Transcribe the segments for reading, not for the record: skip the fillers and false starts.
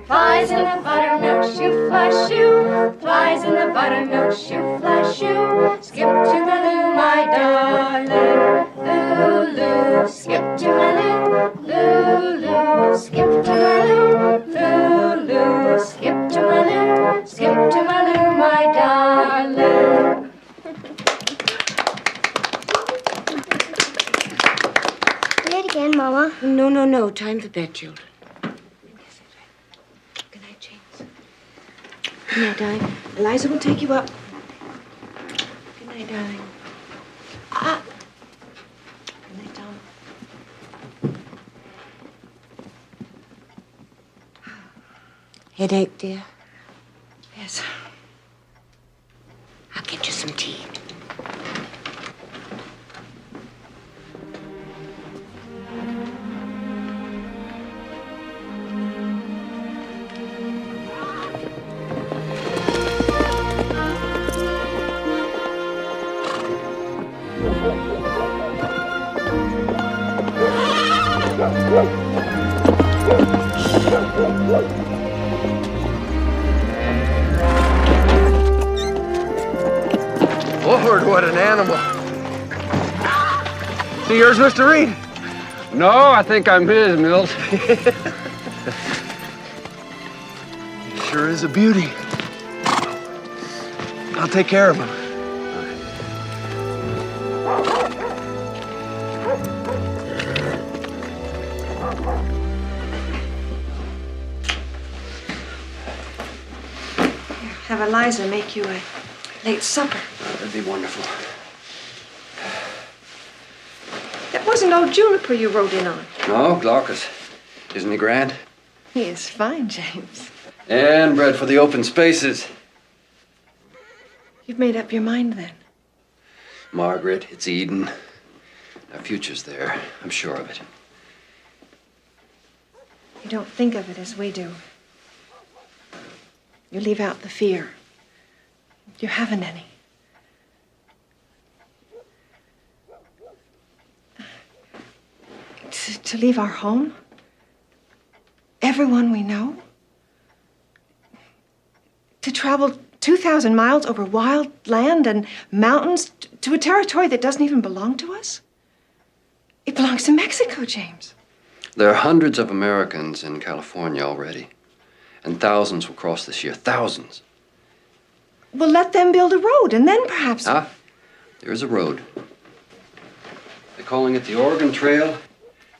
Flies in the buttermilk shoe, fly shoe. Flies in the buttermilk shoe, fly shoe. Skip to my loo, my darling. Loo, skip to my loo, loo, skip to my loo, loo, skip to my loo, skip to my loo, my darling. Play it again, Mama. No. Time for bed, children. Good night, James. Good night, darling. Eliza will take you up. Good night, darling. Good night, Tom. Headache, dear? Yes. I'll get you some tea. Lord, what an animal. Yours, Mr. Reed? No, I think I'm his, Mills. Sure is a beauty. I'll take care of him. Have Eliza make you a late supper. That'd be wonderful. That wasn't old Juniper you rode in on. No, Glaucus. Isn't he grand? He is fine, James. And bred for the open spaces. You've made up your mind, then? Margaret, it's Eden. Our future's there. I'm sure of it. You don't think of it as we do. You leave out the fear. You haven't any. To leave our home? Everyone we know? To travel 2,000 miles over wild land and mountains to a territory that doesn't even belong to us? It belongs to Mexico, James. There are hundreds of Americans in California already. And thousands will cross this year. Thousands. Well, let them build a road, and then perhaps... Ah, there is a road. They're calling it the Oregon Trail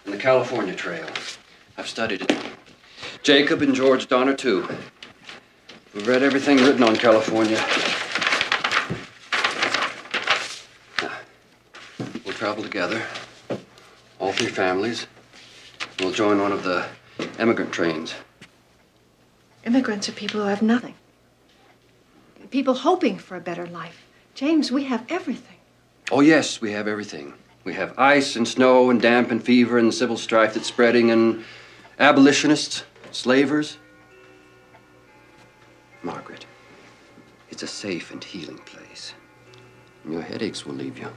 and the California Trail. I've studied it. Jacob and George Donner, too. We've read everything written on California. We'll travel together, all three families. We'll join one of the emigrant trains. Immigrants are people who have nothing. People hoping for a better life. James, we have everything. Oh, yes, we have everything. We have ice and snow and damp and fever and civil strife that's spreading and abolitionists, slavers. Margaret, it's a safe and healing place. And your headaches will leave you.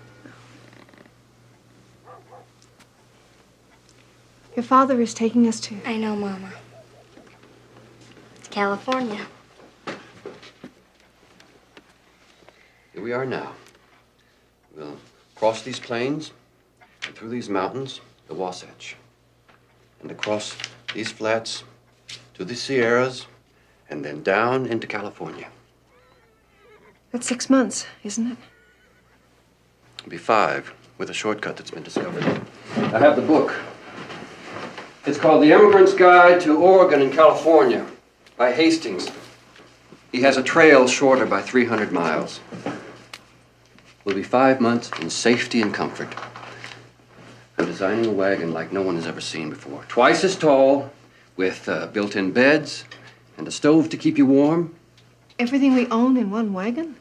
Your father is taking us to... I know, Mama. California. Here we are now. We'll cross these plains and through these mountains, the Wasatch, and across these flats to the Sierras, and then down into California. That's 6 months, isn't it? It'll be 5 with a shortcut that's been discovered. I have the book. It's called The Emigrant's Guide to Oregon and California by Hastings. He has a trail shorter by 300 miles. We'll be 5 months in safety and comfort. I'm designing a wagon like no one has ever seen before. Twice as tall, with built-in beds and a stove to keep you warm. Everything we own in one wagon?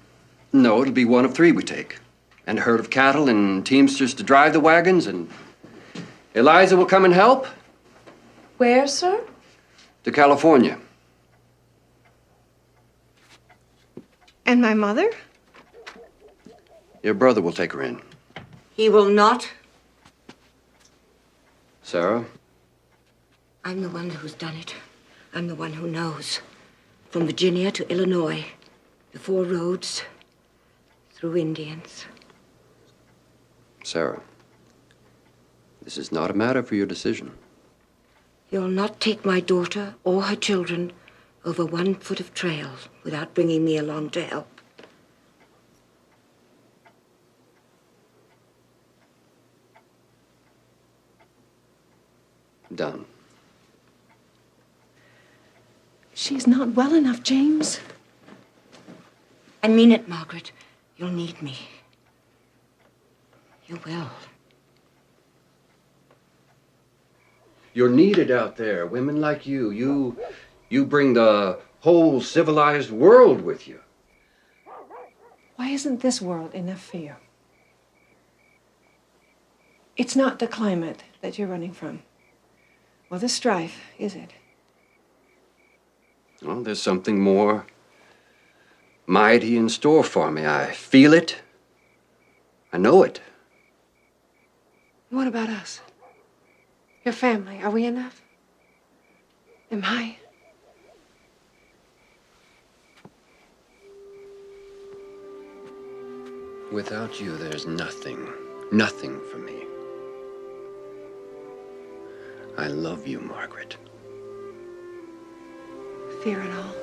No, it'll be one of 3 we take. And a herd of cattle and teamsters to drive the wagons, and Eliza will come and help. Where, sir? To California. And my mother? Your brother will take her in. He will not. Sarah? I'm the one who's done it. I'm the one who knows. From Virginia to Illinois, the 4 roads, through Indians. Sarah, this is not a matter for your decision. You'll not take my daughter or her children over 1 foot of trail without bringing me along to help. Done. She's not well enough, James. I mean it, Margaret. You'll need me. You will. You're needed out there. Women like you bring the whole civilized world with you. Why isn't this world enough for you? It's not the climate that you're running from. Well, the strife, is it? Well, there's something more mighty in store for me. I feel it. I know it. What about us? Your family, are we enough? Am I? Without you, there's nothing for me. I love you, Margaret. Fear it all.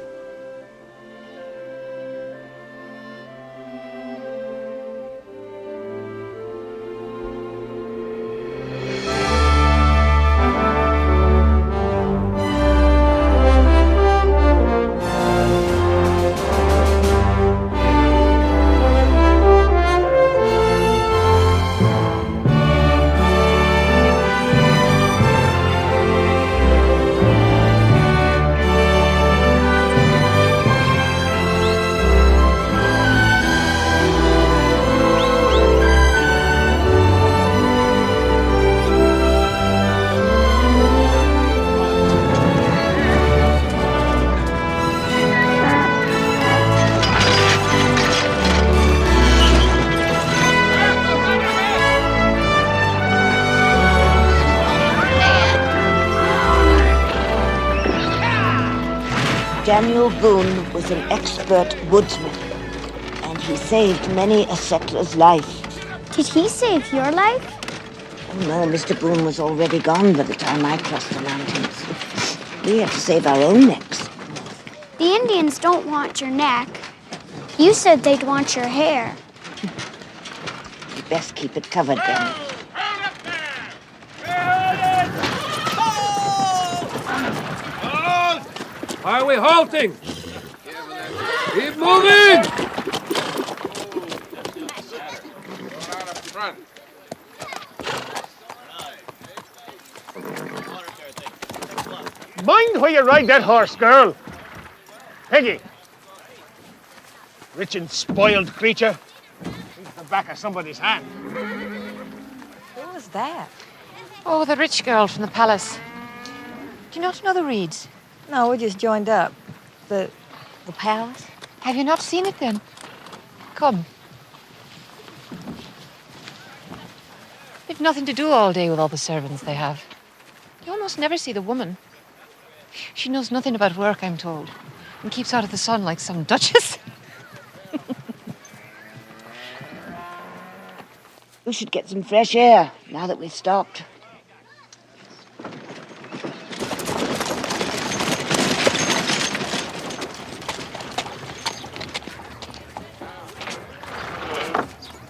Daniel Boone was an expert woodsman, and he saved many a settler's life. Did he save your life? Oh, no, Mr. Boone was already gone by the time I crossed the mountains. We had to save our own necks. The Indians don't want your neck. You said they'd want your hair. You'd best keep it covered, then. Why are we halting? Keep moving! Mind where you ride that horse, girl. Peggy. Rich and spoiled creature. Into the back of somebody's hand. Who was that? Oh, the rich girl from the palace. Do you not know the Reeds? No, we just joined up. The palace? Have you not seen it then? Come. They've nothing to do all day with all the servants they have. You almost never see the woman. She knows nothing about work, I'm told, and keeps out of the sun like some duchess. We should get some fresh air now that we've stopped.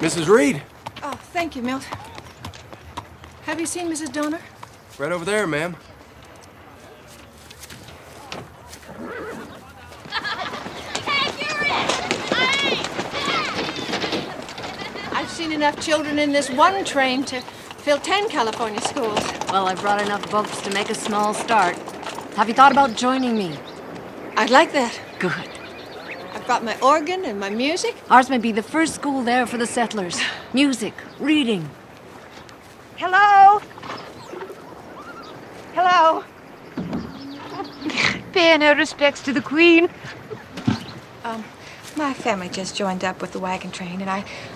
Mrs. Reed, Oh, thank you, Milt. Have you seen Mrs. Donner? right over there, ma'am. I've seen enough children in this one train to fill 10 California schools. Well, I brought enough folks to make a small start. Have you thought about joining me? I'd like that. Good. I've brought my organ and my music. Ours may be the first school there for the settlers. Music, reading. Hello? Hello? Paying her respects to the Queen. My family just joined up with the wagon train, and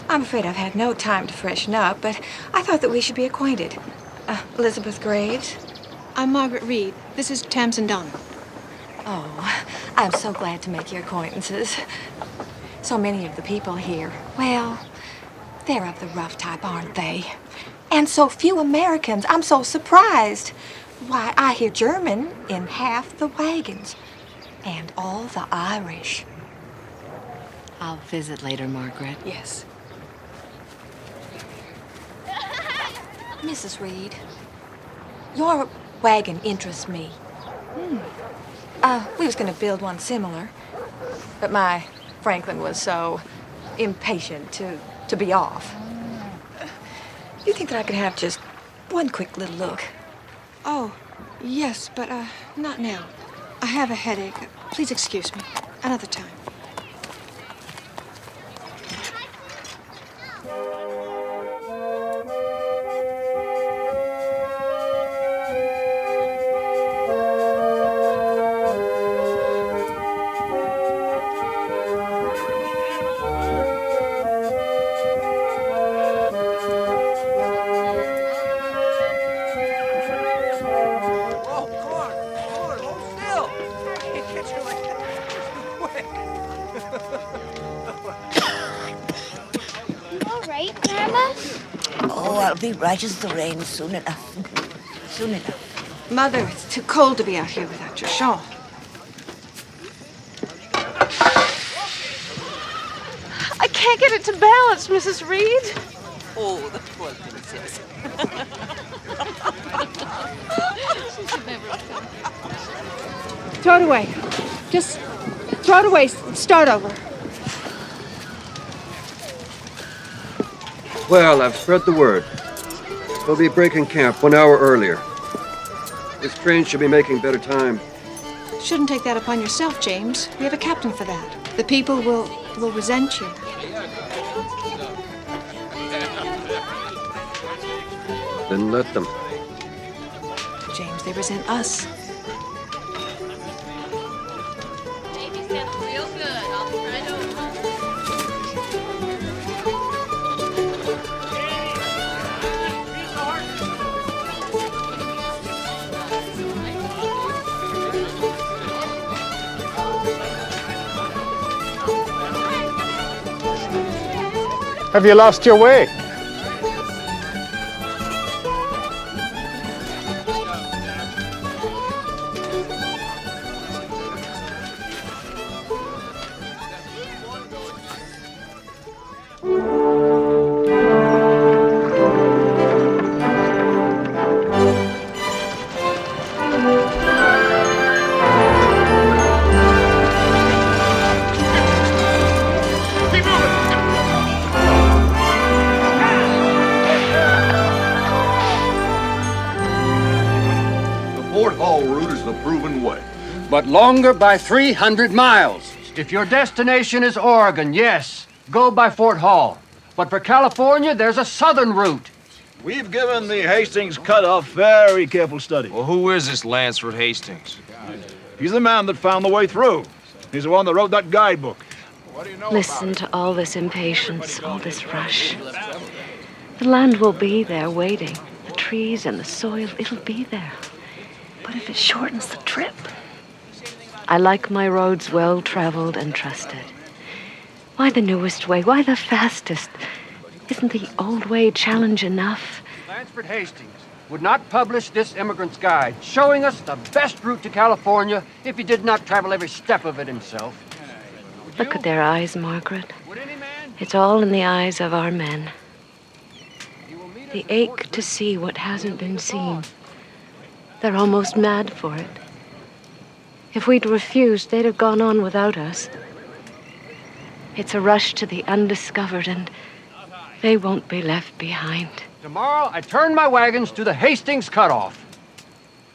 I'm afraid I've had no time to freshen up, but I thought that we should be acquainted. Elizabeth Graves. I'm Margaret Reed. This is Tamsin Donner. Oh, I'm so glad to make your acquaintances. So many of the people here, well, they're of the rough type, aren't they? And so few Americans. I'm so surprised. Why, I hear German in half the wagons. And all the Irish. I'll visit later, Margaret. Yes. Mrs. Reed, your wagon interests me. We was gonna build one similar, but my Franklin was so impatient to be off. You think that I could have just one quick little look? Oh, yes, but not now. I have a headache. Please excuse me. Another time. Oh, I'll be right as the rain soon enough. Soon enough. Mother, it's too cold to be out here without your shawl. I can't get it to balance, Mrs. Reed. Oh, the poor princess. Throw it away. Just throw it away. Start over. Well, I've spread the word. We'll be breaking camp 1 hour earlier. This train should be making better time. Shouldn't take that upon yourself, James. We have a captain for that. The people will resent you. Then let them. James, they resent us. Have you lost your way? But longer by 300 miles. If your destination is Oregon, yes, go by Fort Hall. But for California, there's a southern route. We've given the Hastings cutoff very careful study. Well, who is this Lansford Hastings? He's the man that found the way through. He's the one that wrote that guidebook. Listen to all this impatience, all this rush. The land will be there waiting. The trees and the soil, it'll be there. But if it shortens the trip... I like my roads well-traveled and trusted. Why the newest way? Why the fastest? Isn't the old way challenge enough? Lansford Hastings would not publish this immigrant's guide, showing us the best route to California if he did not travel every step of it himself. Look at their eyes, Margaret. It's all in the eyes of our men. The ache to see what hasn't been seen. They're almost mad for it. If we'd refused, they'd have gone on without us. It's a rush to the undiscovered, and they won't be left behind. Tomorrow, I turn my wagons to the Hastings cutoff.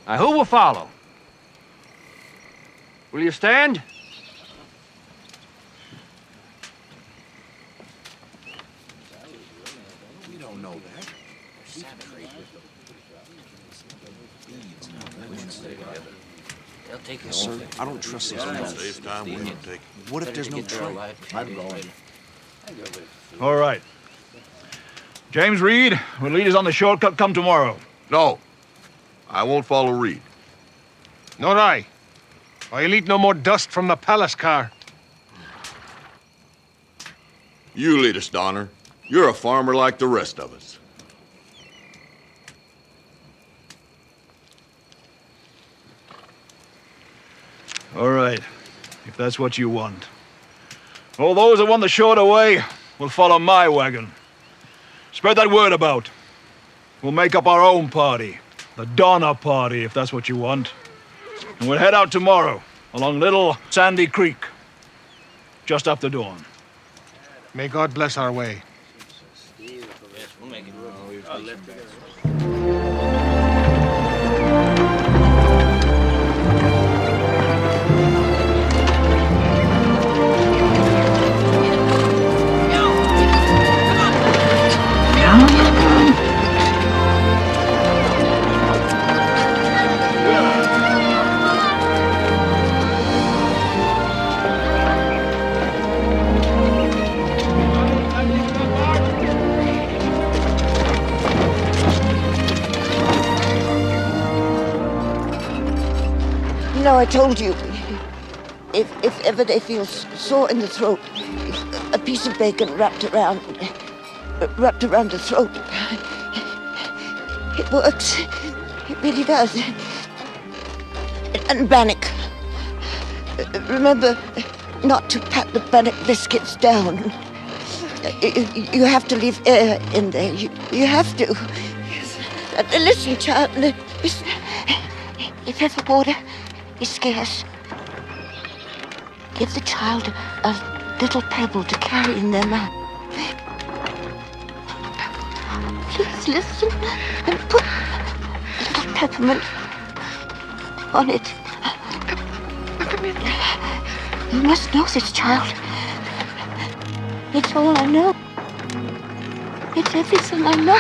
Now, who will follow? Will you stand? We don't know that. They'll take us, sir. I don't trust these men. Save time, we can take. What if there's no train? All right. James Reed will lead us on the shortcut come tomorrow. No. I won't follow Reed. Not I. I'll eat no more dust from the palace car. You lead us, Donner. You're a farmer like the rest of us. All right, if that's what you want. All those that want the shorter way will follow my wagon. Spread that word about. We'll make up our own party. The Donner Party, if that's what you want. And we'll head out tomorrow along Little Sandy Creek, just after dawn. May God bless our way. You know, I told you, if ever they feel sore in the throat, a piece of bacon wrapped around the throat. It works. It really does. And bannock. Remember not to pat the bannock biscuits down. You have to leave air in there. You have to. Listen, child. Listen. If ever water is scarce, give the child a little pebble to carry in their mouth. Please listen and put a little peppermint on it. Peppermint. You must know this, child. It's all I know. It's everything I know.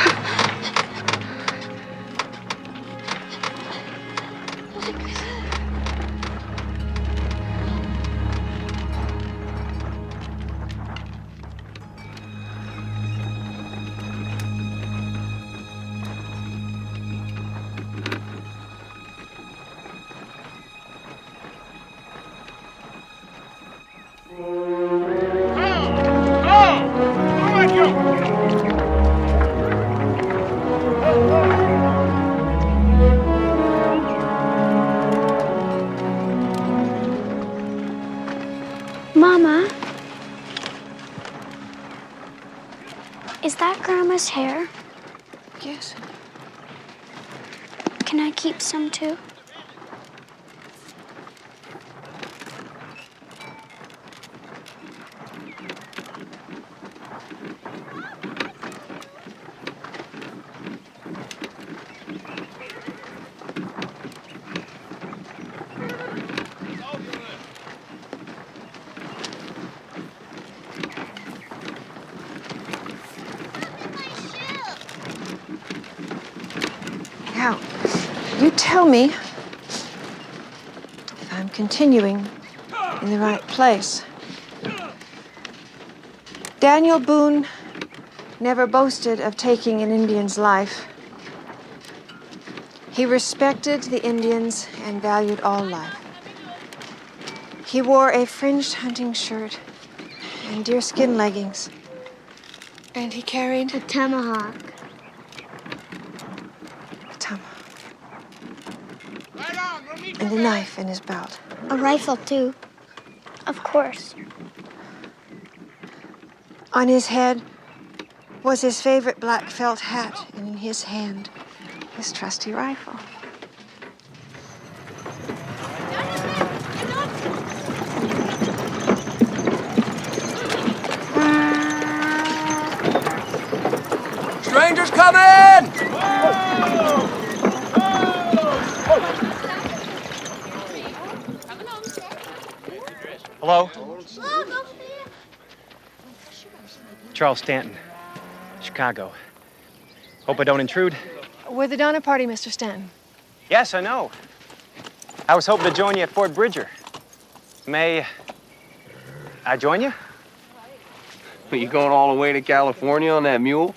Mama, is that Grandma's hair? Yes. Can I keep some too? Now, you tell me if I'm continuing in the right place. Daniel Boone never boasted of taking an Indian's life. He respected the Indians and valued all life. He wore a fringed hunting shirt and deerskin leggings. And he carried a tomahawk. And a knife in his belt. A rifle, too. Of course. On his head was his favorite black felt hat, and in his hand, his trusty rifle. Strangers coming! Hello? Charles Stanton, Chicago. Hope I don't intrude. We're the Donner Party, Mr. Stanton. Yes, I know. I was hoping to join you at Fort Bridger. May I join you? Are you going all the way to California on that mule?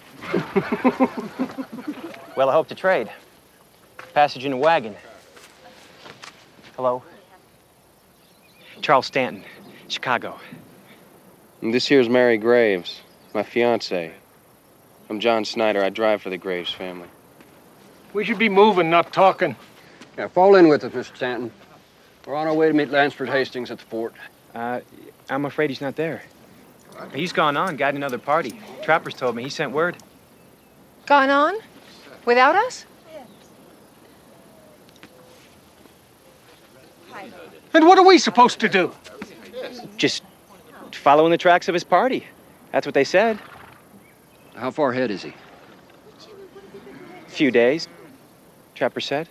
Well, I hope to trade. Passage in a wagon. Hello? Charles Stanton, Chicago. And this here's Mary Graves, my fiancée. I'm John Snyder. I drive for the Graves family. We should be moving, not talking. Yeah, fall in with us, Mr. Stanton. We're on our way to meet Lansford Hastings at the fort. I'm afraid he's not there. He's gone on, got another party. Trappers told me. He sent word. Gone on? Without us? And what are we supposed to do? Just follow in the tracks of his party. That's what they said. How far ahead is he? A few days, Trapper said.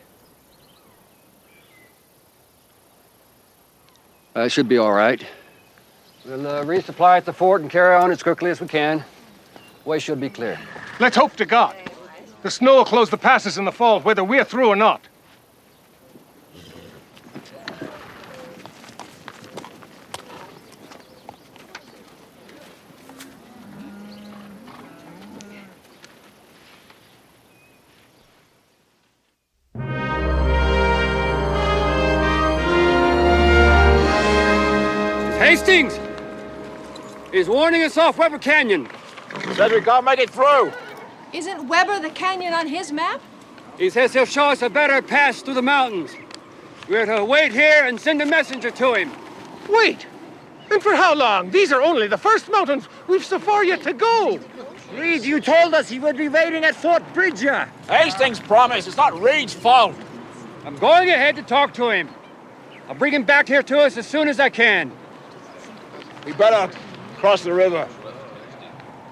Should be all right. We'll resupply at the fort and carry on as quickly as we can. Way should be clear. Let's hope to God. The snow will close the passes in the fall, whether we're through or not. Hastings is warning us off Weber Canyon. Says we can't make it through. Isn't Weber the canyon on his map? He says he'll show us a better pass through the mountains. We're to wait here and send a messenger to him. Wait! And for how long? These are only the first mountains. We've so far yet to go. Reed, you told us he would be waiting at Fort Bridger. Hastings promised. It's not Reed's fault. I'm going ahead to talk to him. I'll bring him back here to us as soon as I can. We better cross the river.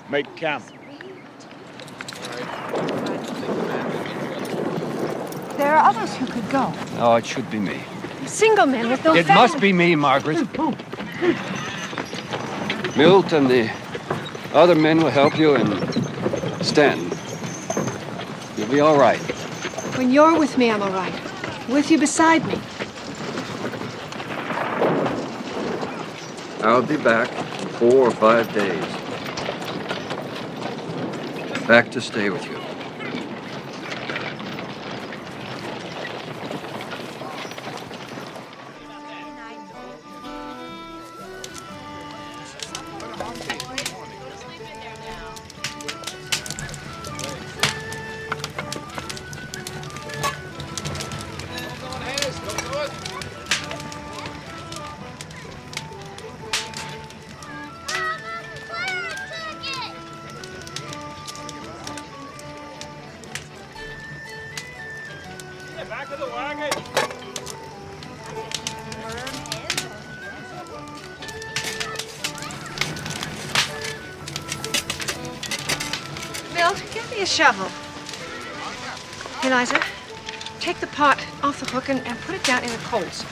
Make camp. There are others who could go. Oh, it should be me. Single men with no It family. must be me, Margaret. Milt and the other men will help you, and Stanton. You'll be all right. When you're with me, I'm all right. With you beside me. I'll be back in 4 or 5 days. Back to stay with you. Back of the wagon. Milt, get me a shovel. Eliza, take the pot off the hook and put it down in the coals.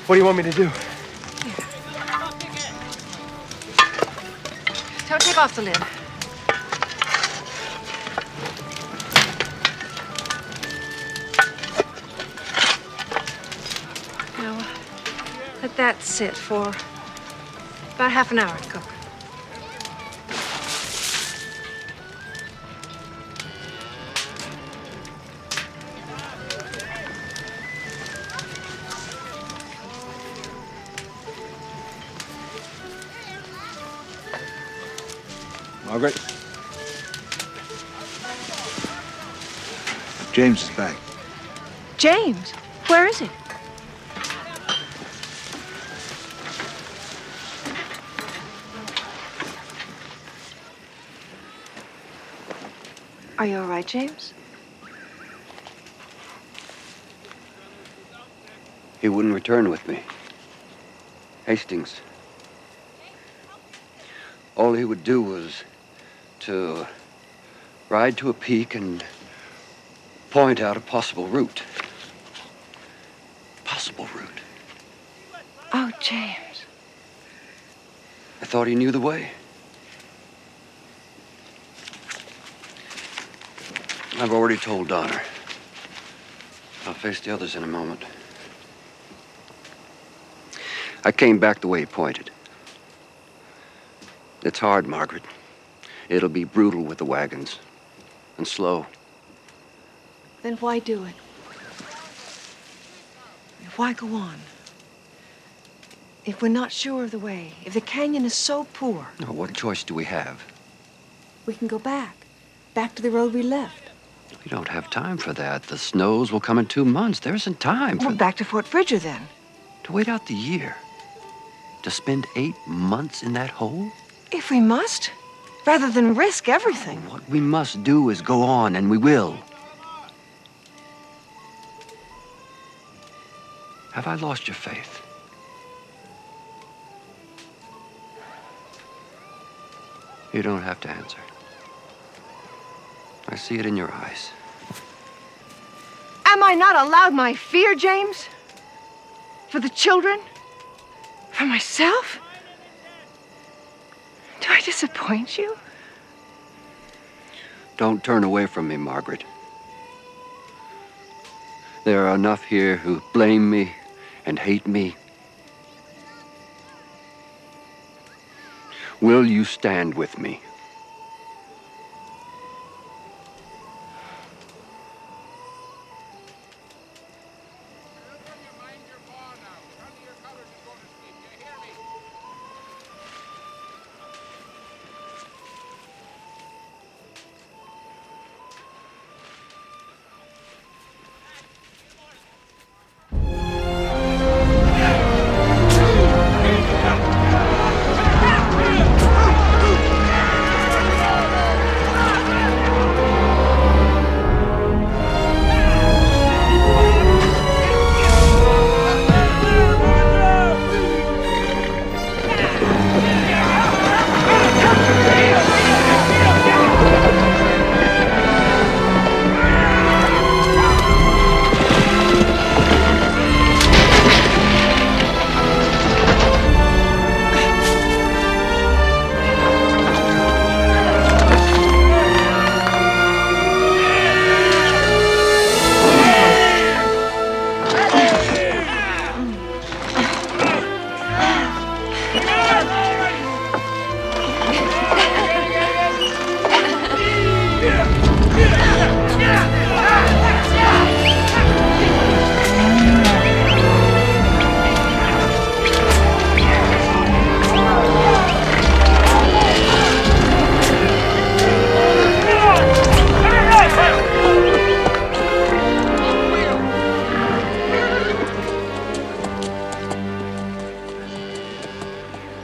What do you want me to do? Don't take off the lid. Now, let that sit for about half an hour to cook. Margaret? James is back. James, where is he? Are you all right, James? He wouldn't return with me. Hastings. All he would do was to ride to a peak and point out a possible route. Possible route. Oh, James. I thought he knew the way. I've already told Donner. I'll face the others in a moment. I came back the way he pointed. It's hard, Margaret. It'll be brutal with the wagons. And slow. Then why do it? Why go on? If we're not sure of the way, if the canyon is so poor, Now, what choice do we have? we can go back. Back to the road we left. We don't have time for that. The snows will come in 2 months. There isn't time for... Well, back to Fort Bridger then. To wait out the year. To spend 8 months in that hole? If we must. Rather than risk everything. What we must do is go on, and we will. Have I lost your faith? You don't have to answer. I see it in your eyes. Am I not allowed my fear, James? For the children? For myself? Do I disappoint you? Don't turn away from me, Margaret. There are enough here who blame me and hate me. Will you stand with me?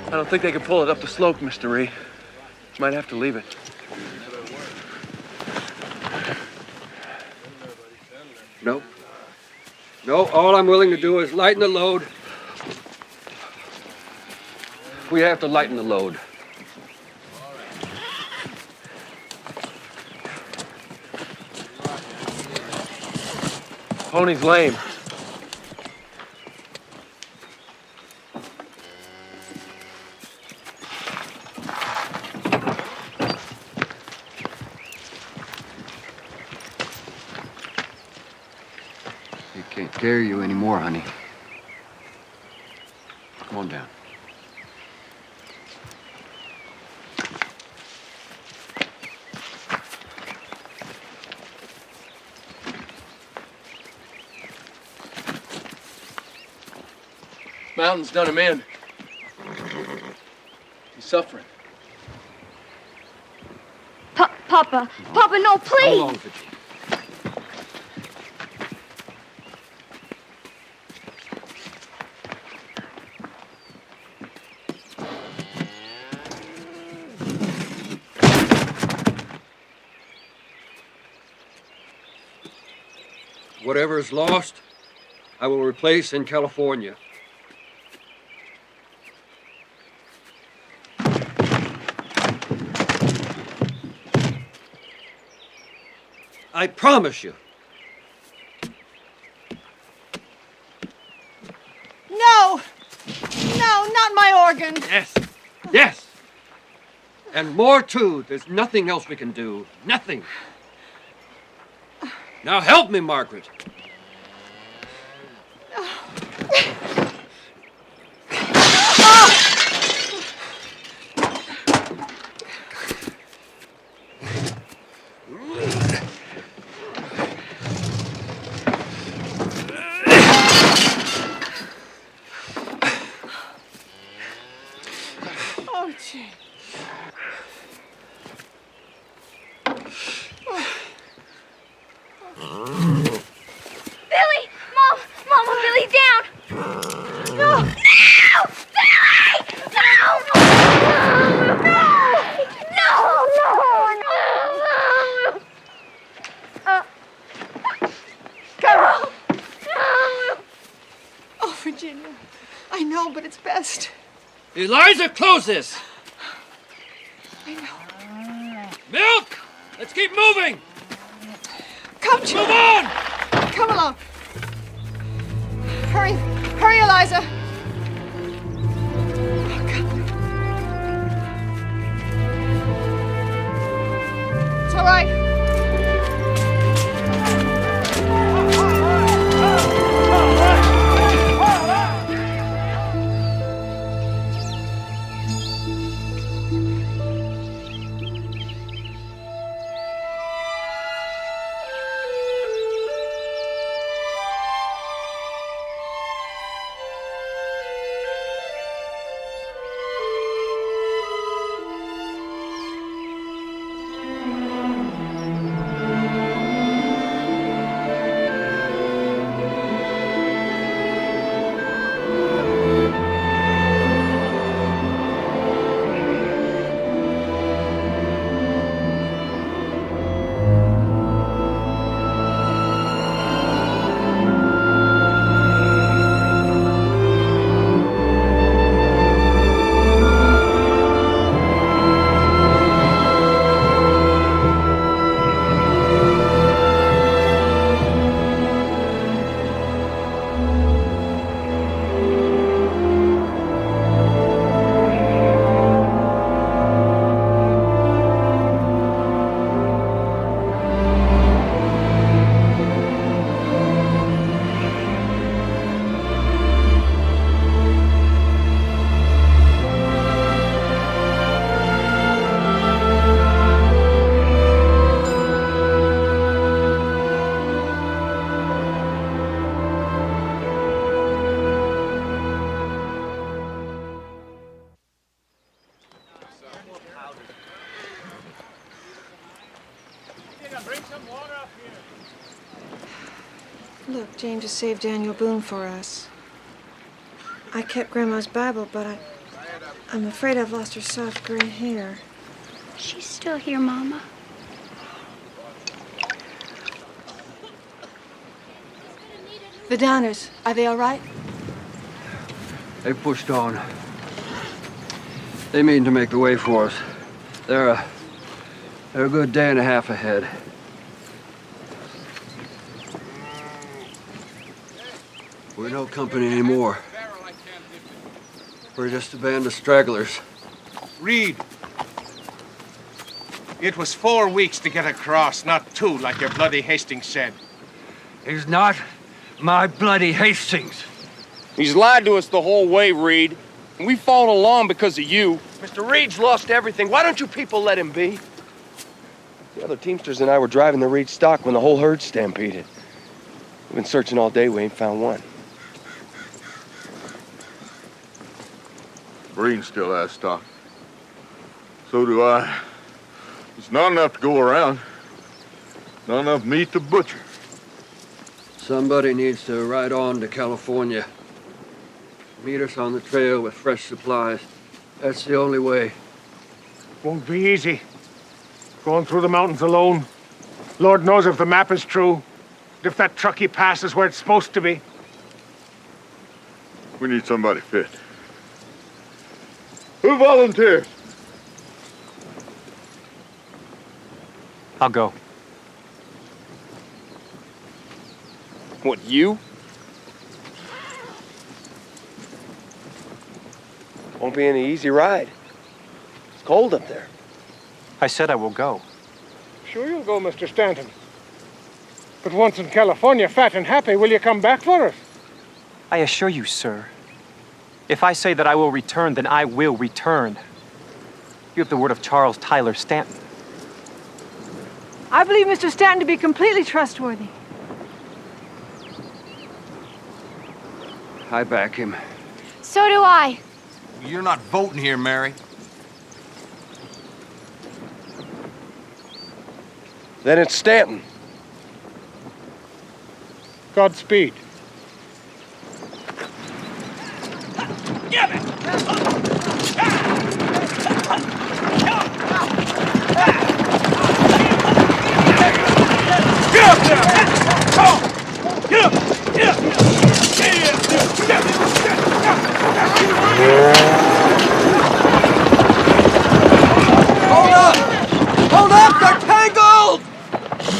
I don't think they can pull it up the slope, Mr. Reed. Might have to leave it. No. No, all I'm willing to do is lighten the load. We have to lighten the load. Pony's lame. Can't carry you anymore, honey. Come on down. Mountain's done him in. He's suffering. Papa, no, please. How long, Fitzy? Whatever is lost, I will replace in California. I promise you. No! No, not my organ! Yes. Yes. And more, too. There's nothing else we can do. Nothing. Now help me, Margaret. Billy! Mom! Mama, Billy, down! No! No! Billy! No! No! No! Carol! Oh, Virginia. I know, but it's best. Eliza, close this! I know. Milk! Let's keep moving! Come, Move children. on! Come along. Hurry. Hurry, Eliza. Oh, God. It's all right. Look, Jane just saved Daniel Boone for us. I kept Grandma's Bible, but I'm afraid I've lost her soft gray hair. She's still here, Mama. The Donners, are they all right? They pushed on. They mean to make the way for us. They're a good day and a half ahead. We're no company anymore. We're just a band of stragglers. Reed. It was 4 weeks to get across, not 2, like your bloody Hastings said. He's not my bloody Hastings. He's lied to us the whole way, Reed. And we followed along because of you. Mr. Reed's lost everything. Why don't you people let him be? The other Teamsters and I were driving the Reed stock when the whole herd stampeded. We've been searching all day. We ain't found one. Green still has stock. So do I. It's not enough to go around. Not enough meat to butcher. Somebody needs to ride on to California. Meet us on the trail with fresh supplies. That's the only way. Won't be easy. Going through the mountains alone. Lord knows if the map is true. If that truckee pass is where it's supposed to be. We need somebody fit. Who volunteers? I'll go. What, you? Won't be any easy ride. It's cold up there. I said I will go. Sure you'll go, Mr. Stanton. But once in California, fat and happy, will you come back for us? I assure you, sir, if I say that I will return, then I will return. You have the word of Charles Tyler Stanton. I believe Mr. Stanton to be completely trustworthy. I back him. So do I. You're not voting here, Mary. Then it's Stanton. Godspeed. Hold up! Hold up! They're tangled!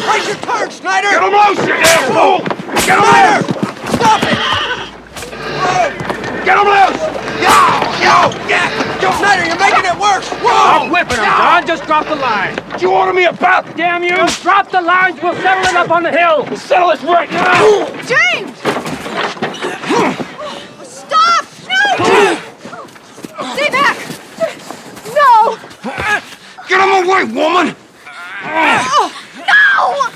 Raise your turn, Snyder! Get him loose, you damn fool! Get him loose! Stop it! Get him loose! Snyder, you're making it worse! Stop whipping him, Don. Just drop the line. What you order me about? Damn you! Just drop the lines. We'll settle it up on the hill. We'll settle this right now! James! Stop! No! Stay back! No! Get him away, woman! Oh, no!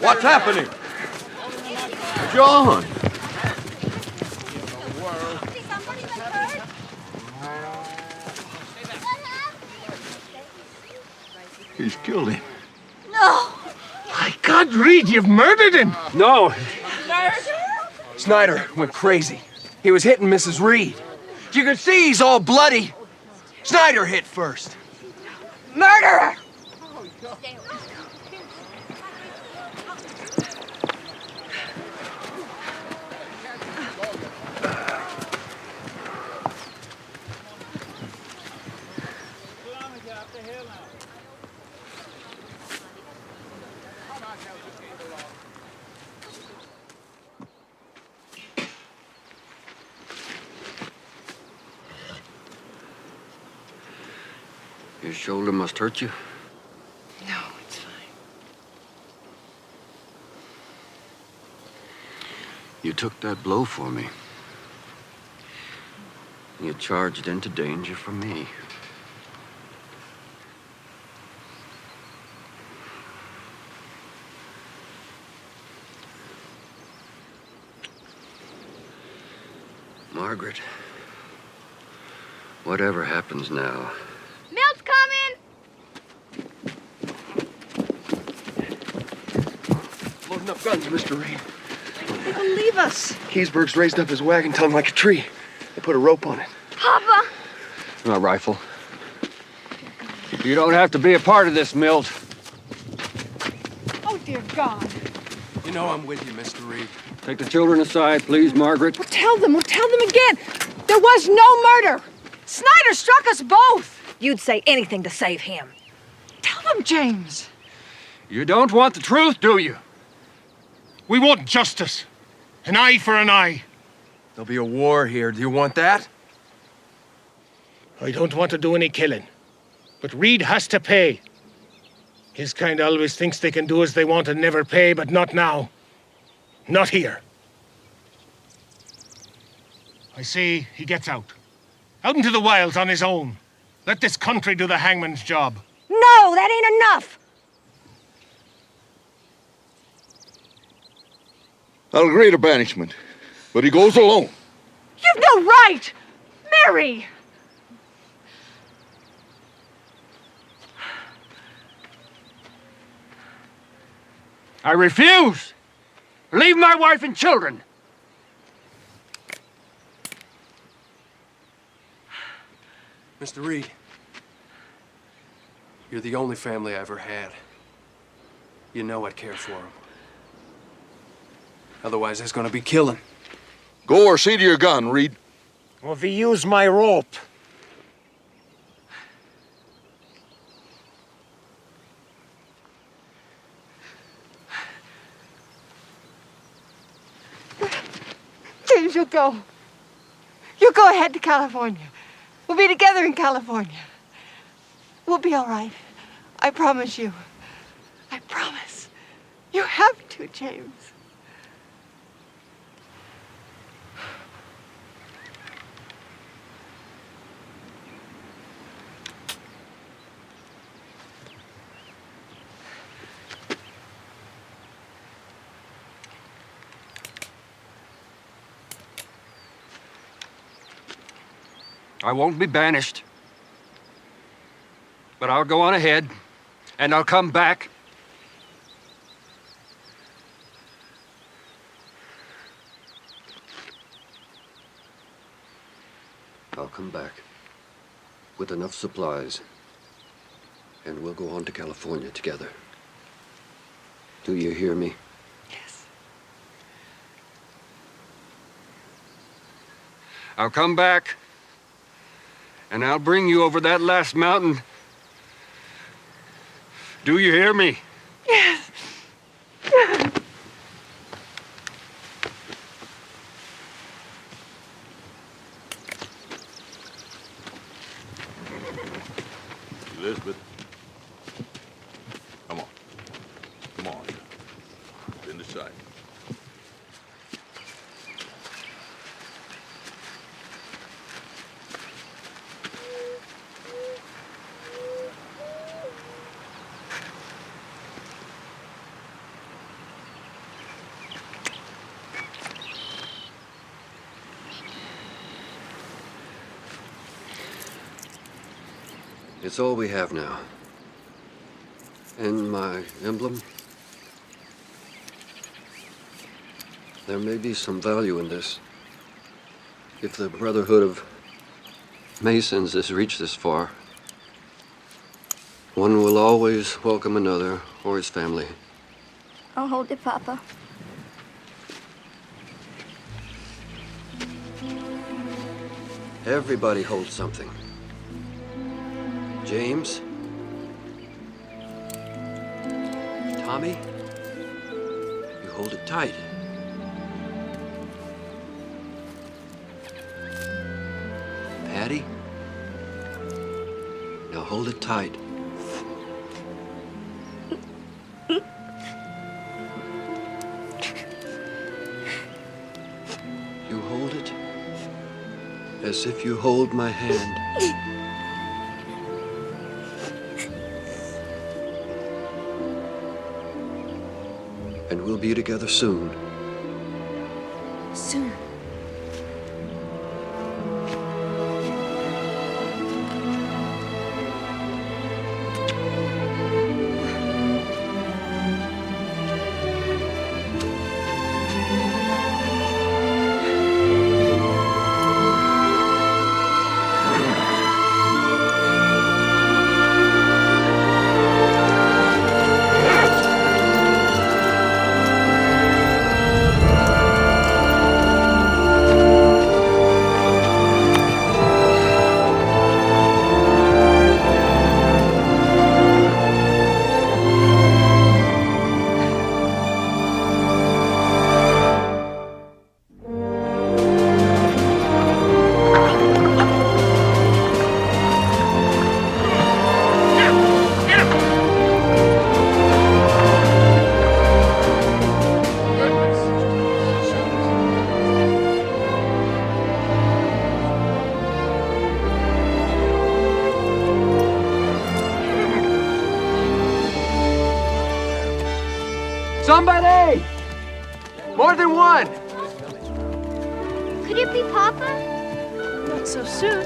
What's happening? John! He's killed him. No! My God, Reed, you've murdered him! No. Snyder went crazy. He was hitting Mrs. Reed. You can see he's all bloody. Snyder hit first. Murderer! Your shoulder must hurt you. No, it's fine. You took that blow for me. You charged into danger for me. Margaret, whatever happens now, Milk's coming! Loading up guns, Mr. Reed. They'll leave us. Keysburg's raised up his wagon tongue like a tree. They put a rope on it. Papa! a rifle. You don't have to be a part of this, Milt. Oh, dear God. You know I'm with you, Mr. Reed. Take the children aside, please, Margaret. We'll tell them again. There was no murder. Snyder struck us both. You'd say anything to save him. Tell them, James. You don't want the truth, do you? We want justice. An eye for an eye. There'll be a war here. Do you want that? I don't want to do any killing. But Reed has to pay. His kind always thinks they can do as they want and never pay, but not now. Not here. I say he gets out. Out into the wilds on his own. Let this country do the hangman's job. No, that ain't enough. I'll agree to banishment, but he goes alone. You've no right. Mary. I refuse. Leave my wife and children. Mr. Reed, you're the only family I ever had. You know I'd care for them. Otherwise, there's gonna be killing. Go or see to your gun, Reed. Well, if he used my rope. James, you go. You go ahead to California. We'll be together in California. We'll be all right. I promise you. I promise. You have to, James. I won't be banished. But I'll go on ahead, and I'll come back. I'll come back with enough supplies, and we'll go on to California together. Do you hear me? Yes. I'll come back, and I'll bring you over that last mountain. Do you hear me? Yes. Elizabeth. Come on. Come on. Bend aside. It's all we have now. And my emblem. There may be some value in this. If the Brotherhood of Masons has reached this far, one will always welcome another or his family. I'll hold it, Papa. Everybody holds something. James? Tommy? You hold it tight. Patty? Now hold it tight. You hold it as if you hold my hand. And we'll be together soon. Soon. Somebody! More than one! Could it be Papa? Not so soon.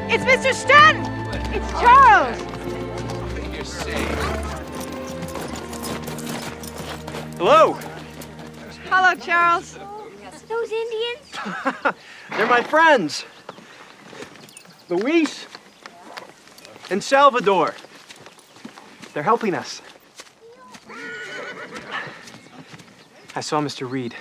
It's Mr. Stanton! It's Charles! Hello! Hello, Charles. Those Indians? They're my friends. Luis and Salvador. They're helping us. I saw Mr. Reed.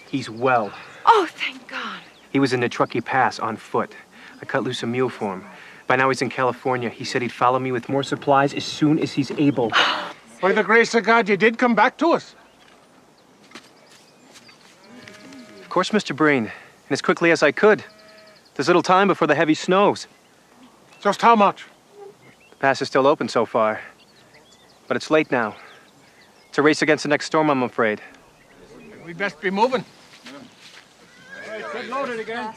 He's well. Oh, thank God. He was in the Truckee Pass on foot. I cut loose a mule for him. By now he's in California. He said he'd follow me with more supplies as soon as he's able. By the grace of God, you did come back to us. Of course, Mr. Breen. And as quickly as I could. There's little time before the heavy snows. Just how much? The pass is still open so far. But it's late now. It's a race against the next storm, I'm afraid. We'd best be moving. All right, get loaded again.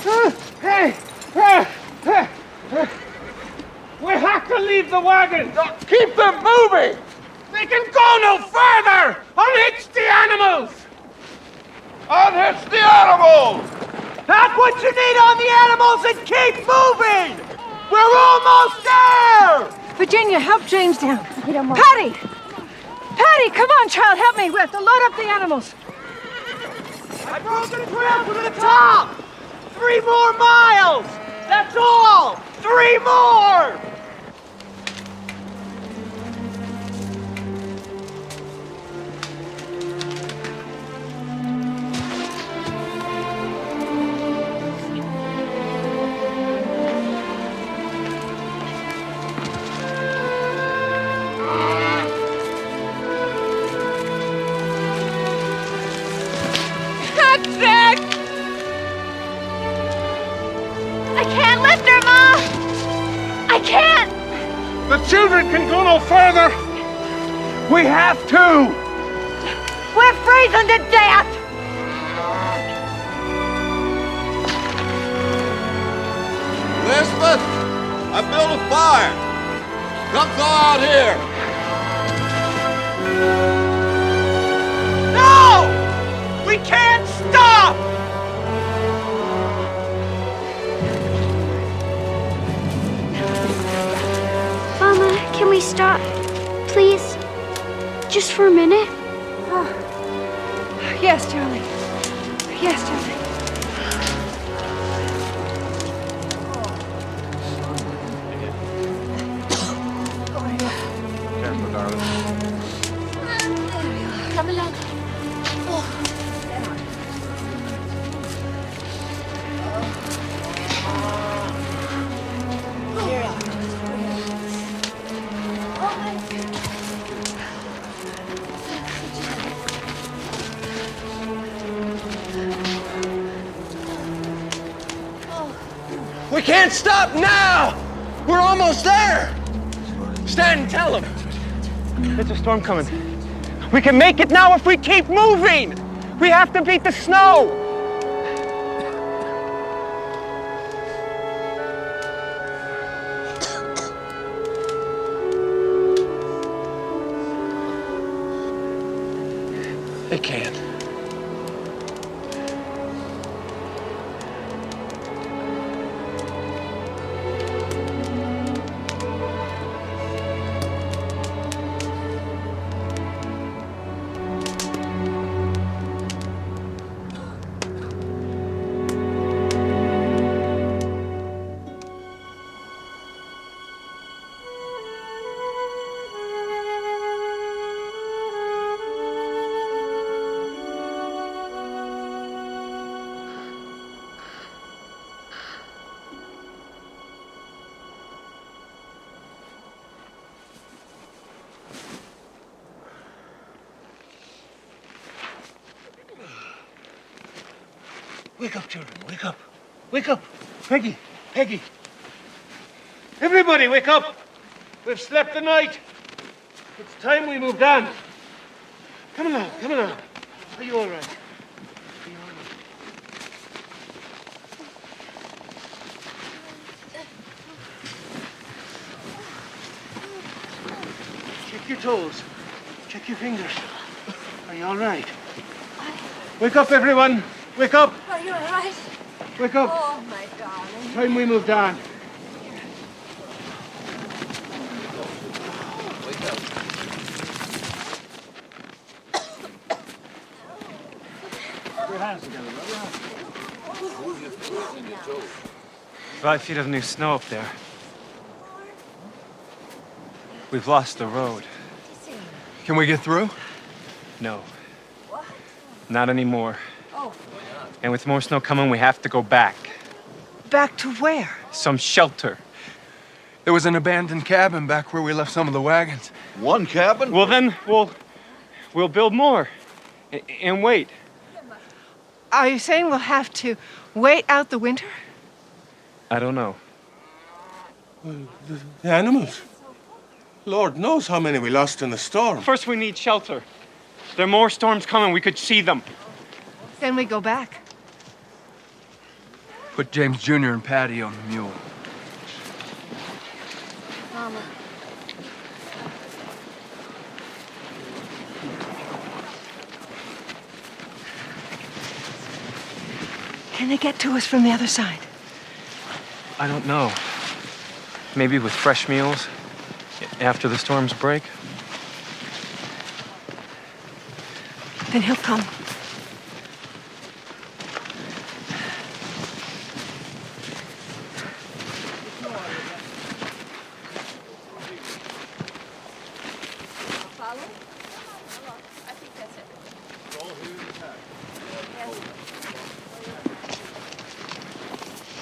Hey! We have to leave the wagon! Keep them moving! They can go no further! Unhitch the animals! Unhitch the animals! That's what you need on the animals and keep moving! We're almost there! Virginia, help James down. Patty! Patty, come on, child, help me. We have to load up the animals. I broke the trail to the top! 3 more miles! That's all! 3 more! The children can go no further! We have to! We're freezing to death! Elizabeth, I built a fire. Come thaw out here. No! We can't stop! Mama, can we stop, please? Just for a minute? Oh. Yes, Charlie. Yes, Charlie. Careful, darling. Come along. We can't stop now! We're almost there! Stand and tell them. There's a storm coming. We can make it now if we keep moving! We have to beat the snow! They can't. Wake up, children, wake up. Wake up. Peggy, Peggy. Everybody, wake up. We've slept the night. It's time we moved on. Come along, come along. Are you all right? Are you all right? Check your toes. Check your fingers. Are you all right? Wake up, everyone. Wake up. Are you all right? Wake up. Oh, my darling. Time we moved on. Put your hands together, rub your hands. 5 feet of new snow up there. We've lost the road. Can we get through? No. Not anymore. Oh. And with more snow coming, we have to go back. Back to where? Some shelter. There was an abandoned cabin back where we left some of the wagons. One cabin? Well, then we'll build more and wait. Are you saying we'll have to wait out the winter? I don't know. The animals. Lord knows how many we lost in the storm. First, we need shelter. There are more storms coming. We could see them. Then we go back. Put James Jr. and Patty on the mule. Mama. Can they get to us from the other side? I don't know. Maybe with fresh meals after the storms break? Then he'll come.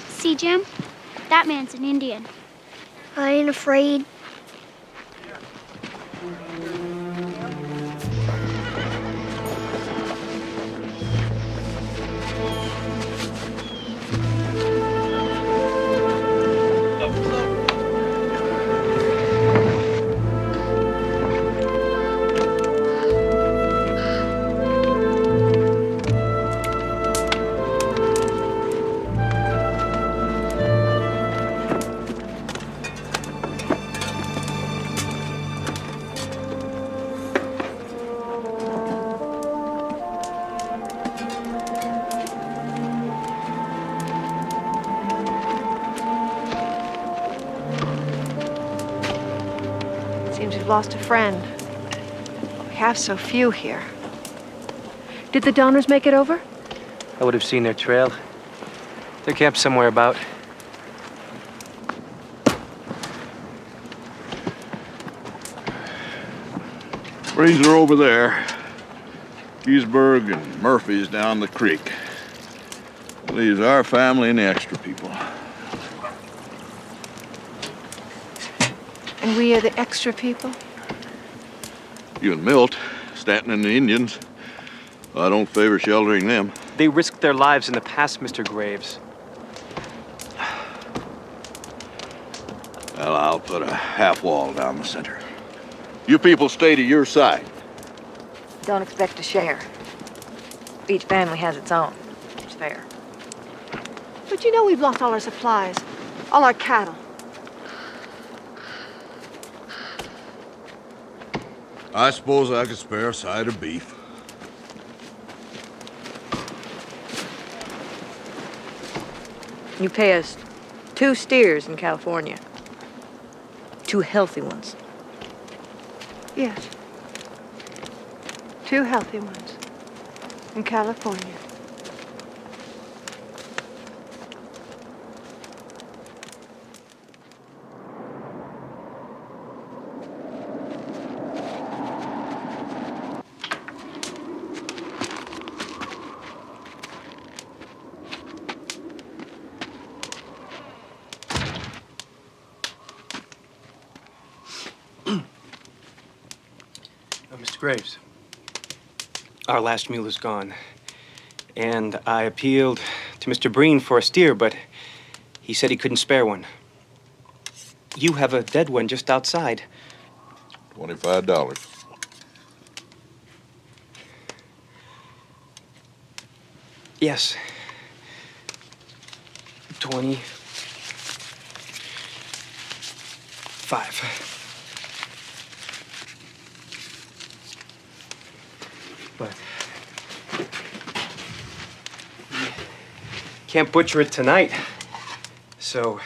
See, Jim? That man's an Indian. I ain't afraid. Seems we've lost a friend. We have so few here. Did the Donners make it over? I would have seen their trail. They're camped somewhere about. Reeds are over there. Giesberg and Murphy's down the creek. Leaves our family and the extra people. And we are the extra people? You and Milt, Stanton and the Indians. I don't favor sheltering them. They risked their lives in the past, Mr. Graves. Well, I'll put a half wall down the center. You people stay to your side. Don't expect to share. Each family has its own. It's fair. But you know we've lost all our supplies, all our cattle. I suppose I could spare a side of beef. You pay us 2 steers in California. 2 healthy ones. Yes. 2 healthy ones in California. Mr. Graves, our last mule is gone. And I appealed to Mr. Breen for a steer, but he said he couldn't spare one. You have a dead one just outside. $25. Yes. 25. But can't butcher it tonight. So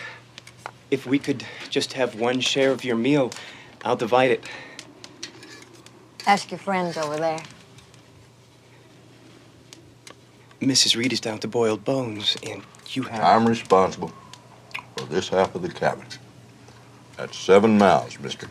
if we could just have one share of your meal, I'll divide it. Ask your friends over there. Mrs. Reed is down to boiled bones, and you have... I'm responsible for this half of the cabin. That's 7 miles, mister.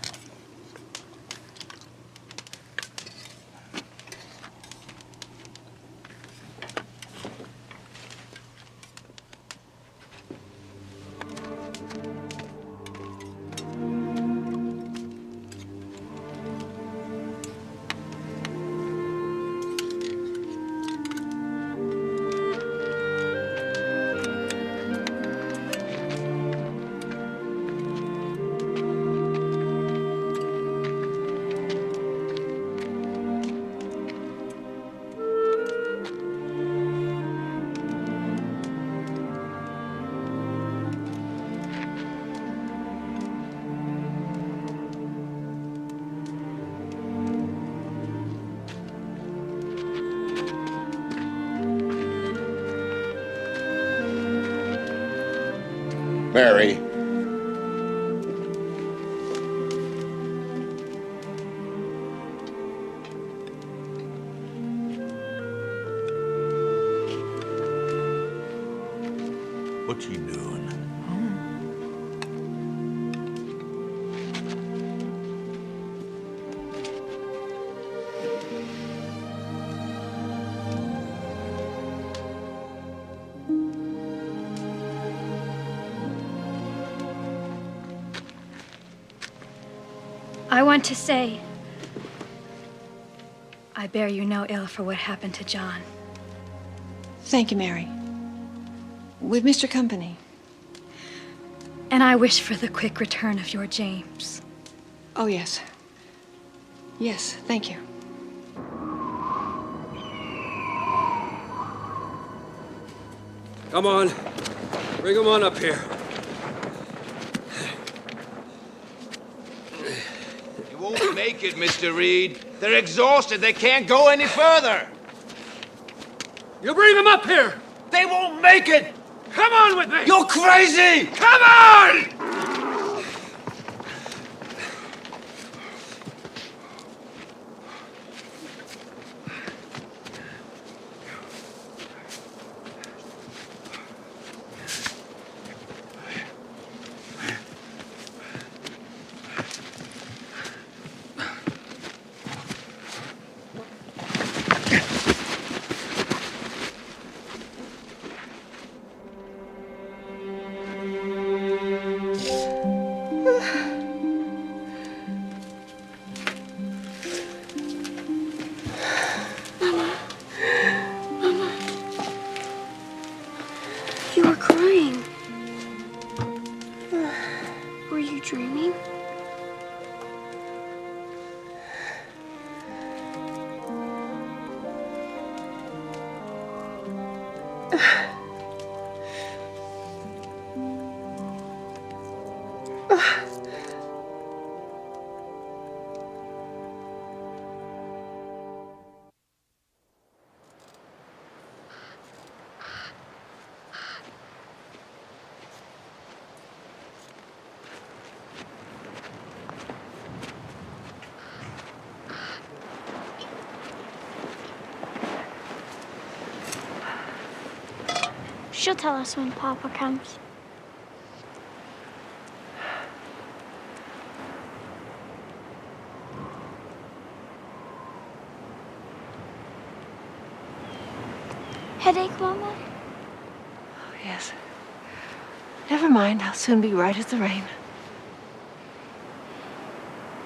Mary. What you doing? I want to say, I bear you no ill for what happened to John. Thank you, Mary. We've missed your company. And I wish for the quick return of your James. Oh, yes. Yes, thank you. Come on. Bring them on up here. You won't make it, Mr. Reed. They're exhausted. They can't go any further. You bring them up here! They won't make it! Come on with me! You're crazy! Come on! You were crying. Were you dreaming? She'll tell us when Papa comes. Headache, Mama? Oh, yes. Never mind. I'll soon be right as the rain.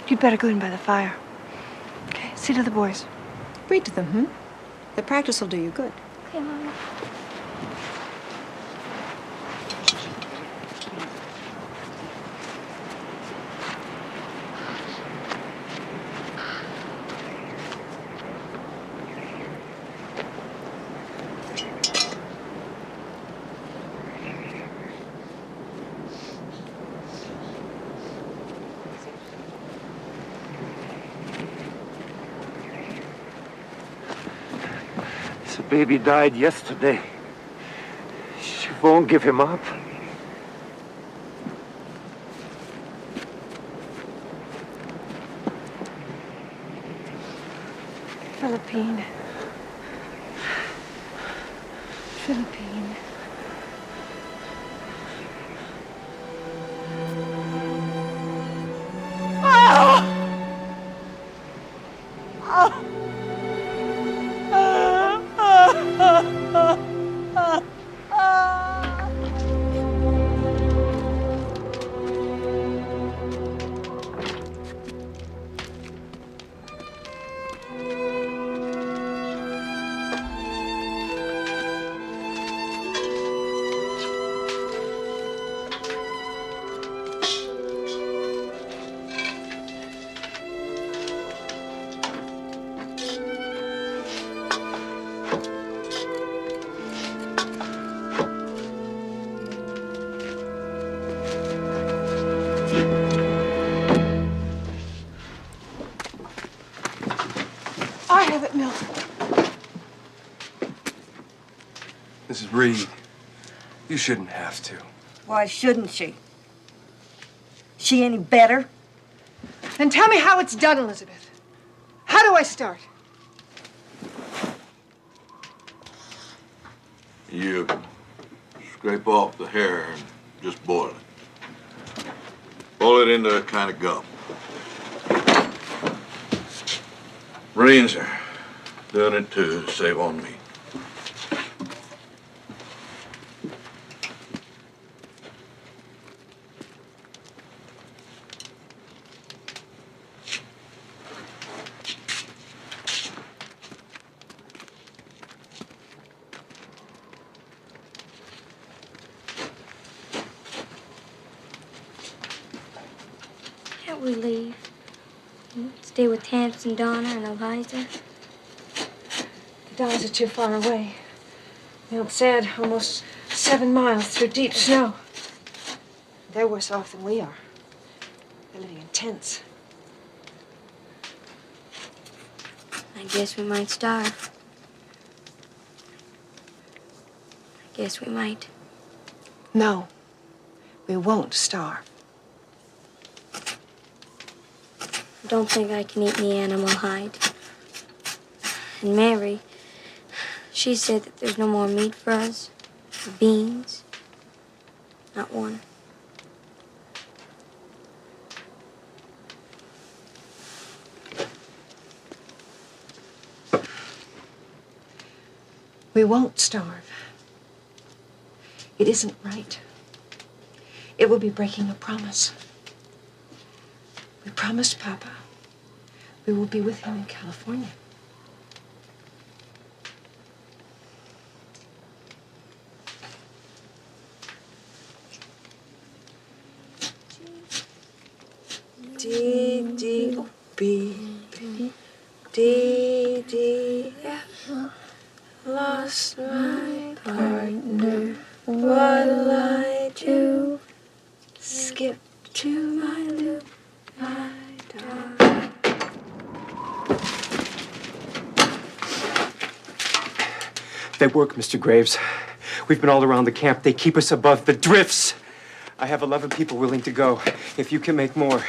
You'd better go in by the fire. Okay, see to the boys. Read to them, The practice will do you good. Okay, Mama. The baby died yesterday. She won't give him up. Philippine. Philippine. I have it, Milt. Mrs. Reed, you shouldn't have to. Why shouldn't she? She any better? Then tell me how it's done, Elizabeth. How do I start? You scrape off the hair and just boil it. Boil it into a kind of gum. Marines are doing it to save on meat. Can't we leave? Stay with Tamps and Donna and Eliza? The Donnas are too far away. The old sad, almost 7 miles through deep snow. They're worse off than we are. They're living in tents. I guess we might starve. I guess we might. No, we won't starve. I don't think I can eat any animal hide. And Mary, she said that there's no more meat for us, or beans. Not one. We won't starve. It isn't right. It will be breaking a promise. We promised Papa we will be with him in California. D, D, B, B, D, D, F. Lost my partner. What'll I do? Skip to my loop, my dog. They work, Mr. Graves. We've been all around the camp. They keep us above the drifts. I have 11 people willing to go. If you can make more.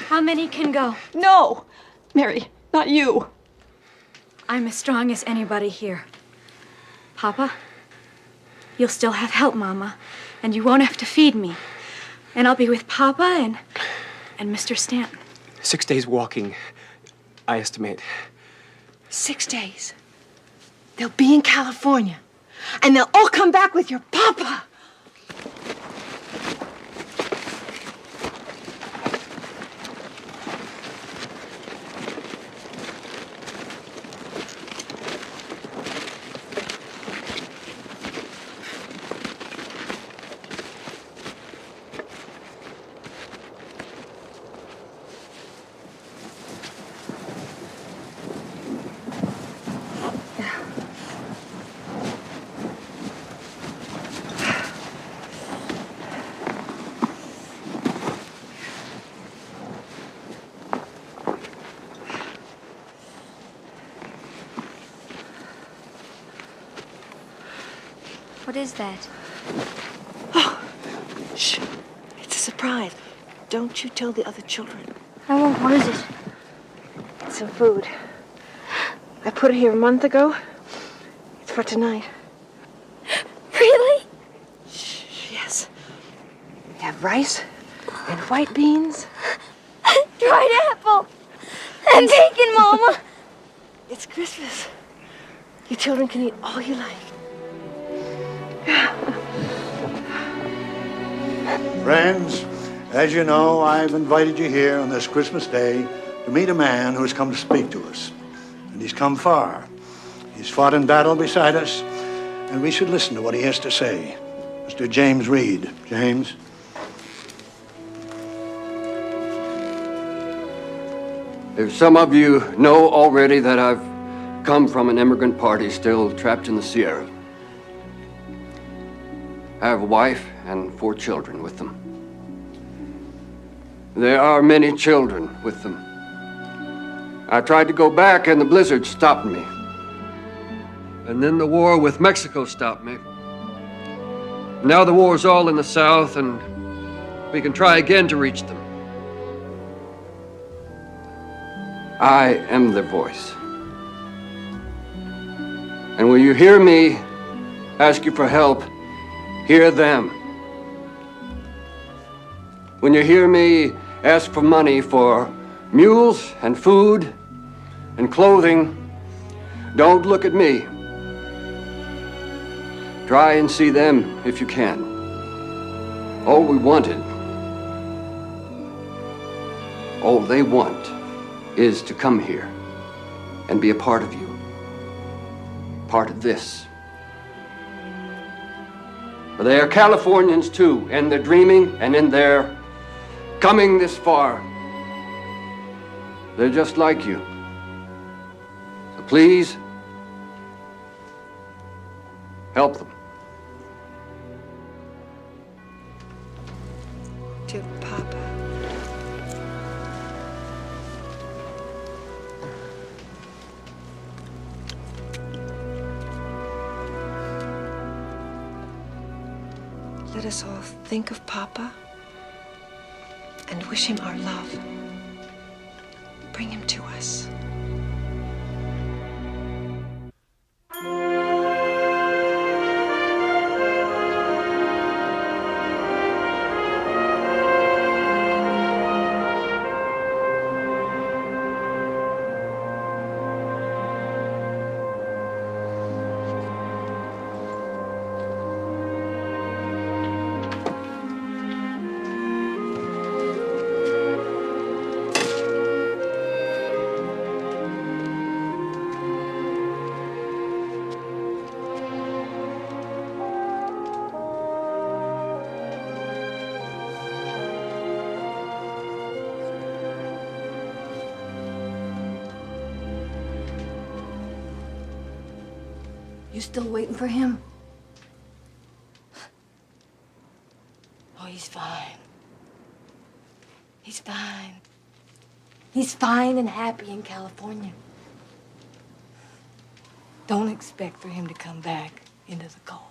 How many can go? No! Mary, not you. I'm as strong as anybody here. Papa, you'll still have help, Mama, and you won't have to feed me. And I'll be with Papa and Mr. Stanton. 6 days walking, I estimate. 6 days. They'll be in California, and they'll all come back with your Papa. What is that? Oh, shh. It's a surprise. Don't you tell the other children. I won't. What is it? It's some food. I put it here a month ago. It's for tonight. Really? Shh, yes. We have rice and white beans. Dried apple. And bacon, Mama. It's Christmas. You children can eat all you like. Friends, as you know, I've invited you here on this Christmas Day to meet a man who has come to speak to us. And he's come far. He's fought in battle beside us, and we should listen to what he has to say. Mr. James Reed. James? If some of you know already that I've come from an immigrant party still trapped in the Sierra. I have a wife and 4 children with them. There are many children with them. I tried to go back and the blizzard stopped me. And then the war with Mexico stopped me. Now the war's all in the South, and we can try again to reach them. I am their voice. And when you hear me ask you for help, hear them. When you hear me ask for money for mules and food and clothing, don't look at me. Try and see them if you can. All we wanted, all they want, is to come here and be a part of you, part of this. But they are Californians too, and they're dreaming, and in their coming this far, they're just like you. So please, help them. To Papa. Let us all think of Papa and wish him our love. Bring him to us. You still waiting for him? Oh, he's fine. He's fine. He's fine and happy in California. Don't expect for him to come back into the cold.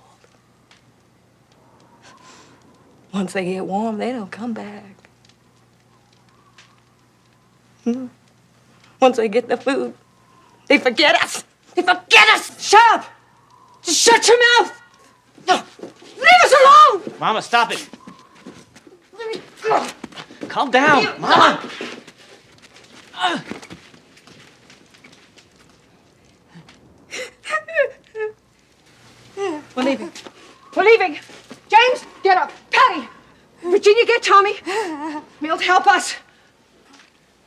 Once they get warm, they don't come back. Once they get the food, they forget us. They forget us. Shut up! Just shut your mouth! No, leave us alone! Mama, stop it. Let me go. Calm down, Mama. We're leaving. We're leaving. James, get up. Patty, Virginia, get Tommy. Milt, help us.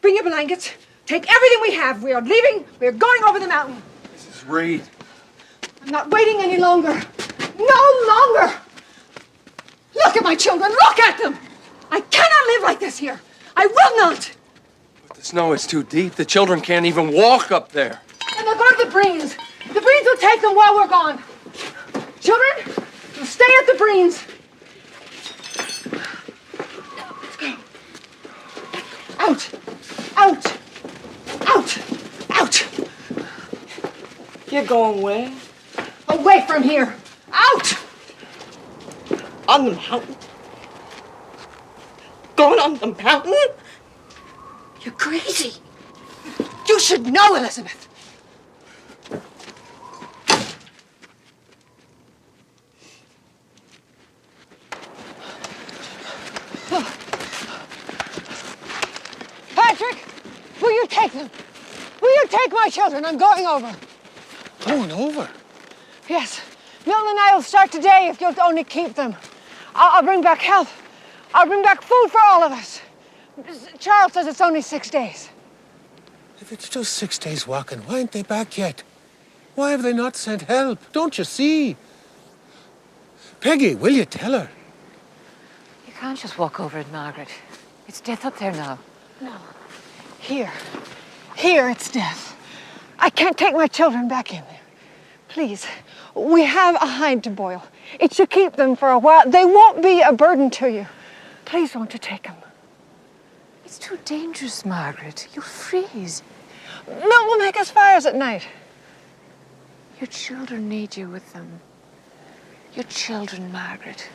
Bring your blankets. Take everything we have. We are leaving. We are going over the mountain. Mrs. Reed. I'm not waiting any longer. No longer. Look at my children. Look at them. I cannot live like this here. I will not. But the snow is too deep. The children can't even walk up there. And they'll go to the Breens. The Breens will take them while we're gone. Children, you'll stay at the Breens. Let's go. Out. Out. Out. Out. You're going where? Away from here. Out. On the mountain? Going on the mountain? You're crazy. You should know, Elizabeth. Patrick, will you take them? Will you take my children? I'm going over. Going over? Yes. Milton and I will start today if you'll only keep them. I'll bring back help. I'll bring back food for all of us. Charles says it's only 6 days. If it's just 6 days walking, why aren't they back yet? Why have they not sent help? Don't you see? Peggy, will you tell her? You can't just walk over it, Margaret. It's death up there now. No. Here. Here it's death. I can't take my children back in there. Please, we have a hide to boil. It should keep them for a while. They won't be a burden to you. Please, won't you take them? It's too dangerous, Margaret. You'll freeze. Milt will make us fires at night. Your children need you with them. Your children, Margaret.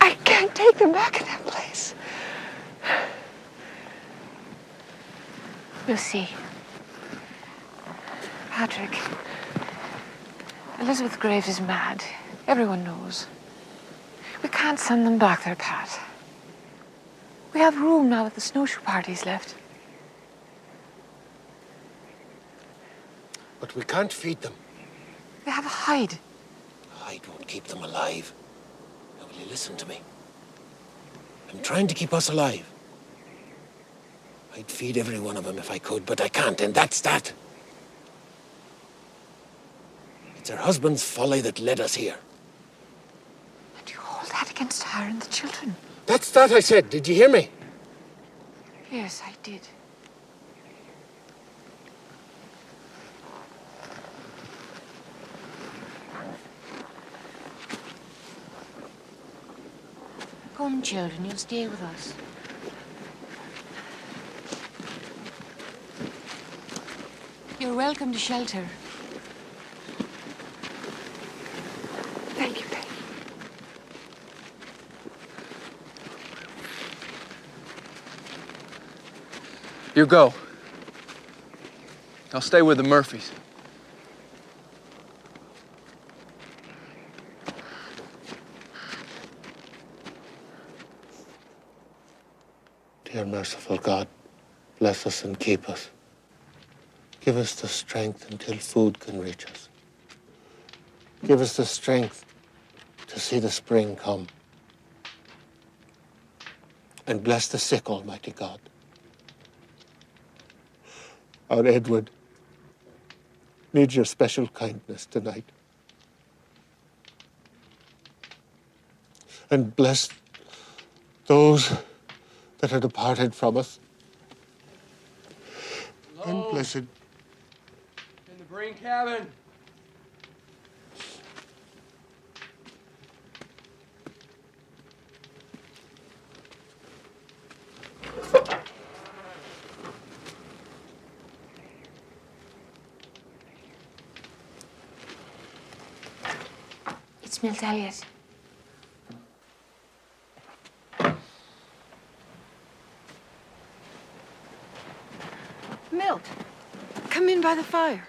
I can't take them back in that place. We'll see. Patrick, Elizabeth Graves is mad. Everyone knows. We can't send them back there, Pat. We have room now that the snowshoe party's left. But we can't feed them. They have a hide. I won't keep them alive. Now, will you listen to me? I'm trying to keep us alive. I'd feed every one of them if I could, but I can't, and that's that. It's her husband's folly that led us here. And you hold that against her and the children. That's that I said. Did you hear me? Yes, I did. Come, children, you'll stay with us. You're welcome to shelter. Thank you, Betty. You go. I'll stay with the Murphys. Dear merciful God, bless us and keep us. Give us the strength until food can reach us. Give us the strength to see the spring come. And bless the sick, Almighty God. Our Edward needs your special kindness tonight. And bless those that are departed from us. Hello? And blessed In the Breen cabin. It's Milt Elliot. Milt, come in by the fire.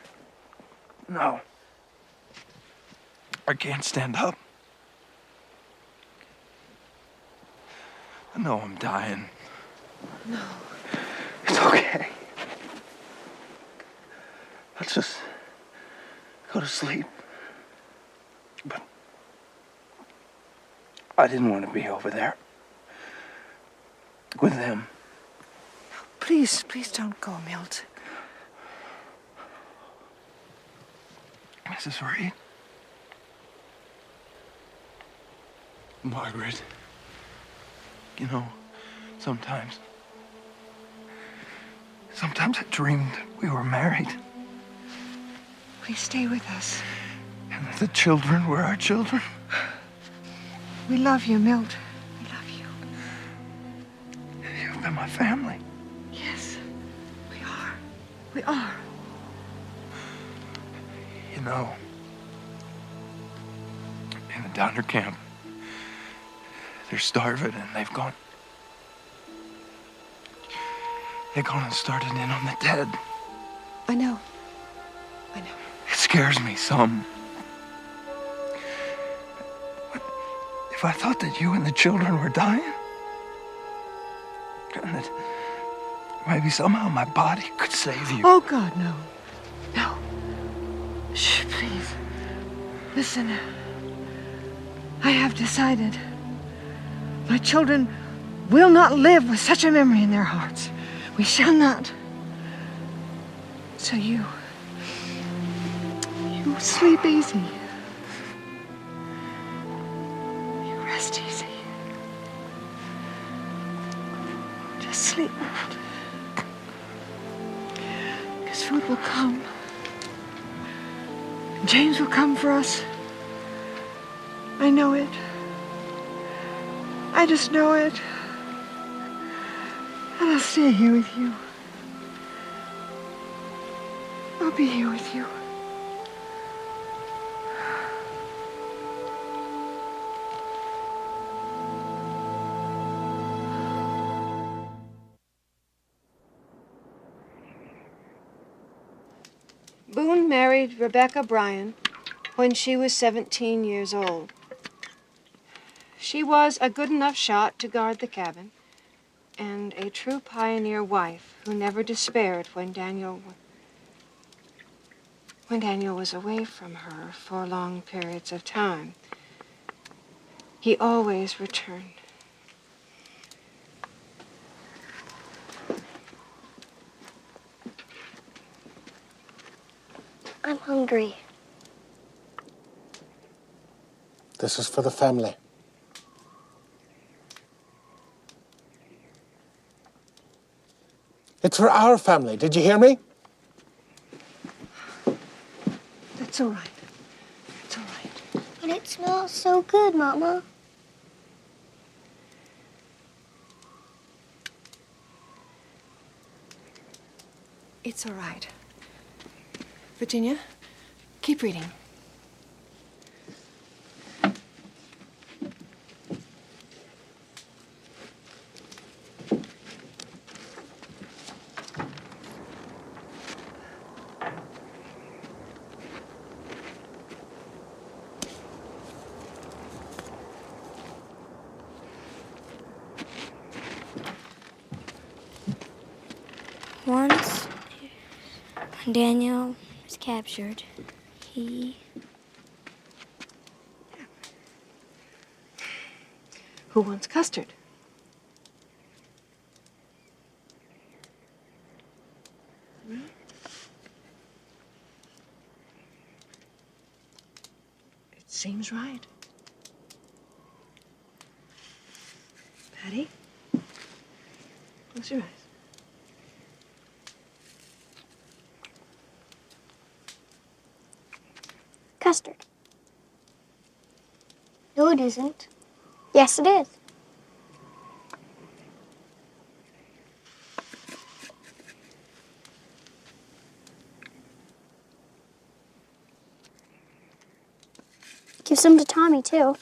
No. I can't stand up. I know I'm dying. No. It's okay. Let's just go to sleep. But I didn't want to be over there with them. Please, please don't go, Milt. Mrs. Reed. Margaret. You know, sometimes I dreamed we were married. Please stay with us. And that the children were our children. We love you, Milt. We love you. You've been my family. Yes, we are. We are. You know, in the Downer camp, they're starving and they've gone and started in on the dead. I know. It scares me some. But if I thought that you and the children were dying, and that maybe somehow my body could save you. Oh, God, no. No. Shh, please. Listen. I have decided. My children will not live with such a memory in their hearts. We shall not. So you sleep easy. You rest easy. Just sleep. Because food will come. James will come for us. I know it. I just know it. And I'll stay here with you. I'll be here with you. Boone married Rebecca Bryan when she was 17 years old. She was a good enough shot to guard the cabin, and a true pioneer wife who never despaired when Daniel was away from her for long periods of time. He always returned. I'm hungry. This is for the family. It's for our family. Did you hear me? That's all right. It's all right. But it smells so good, Mama. It's all right. Virginia, keep reading. Once, when Daniel was captured, Who wants custard? It seems right. Patty? Close your eyes. Custard. No, it isn't. Yes, it is. Give some to Tommy, too.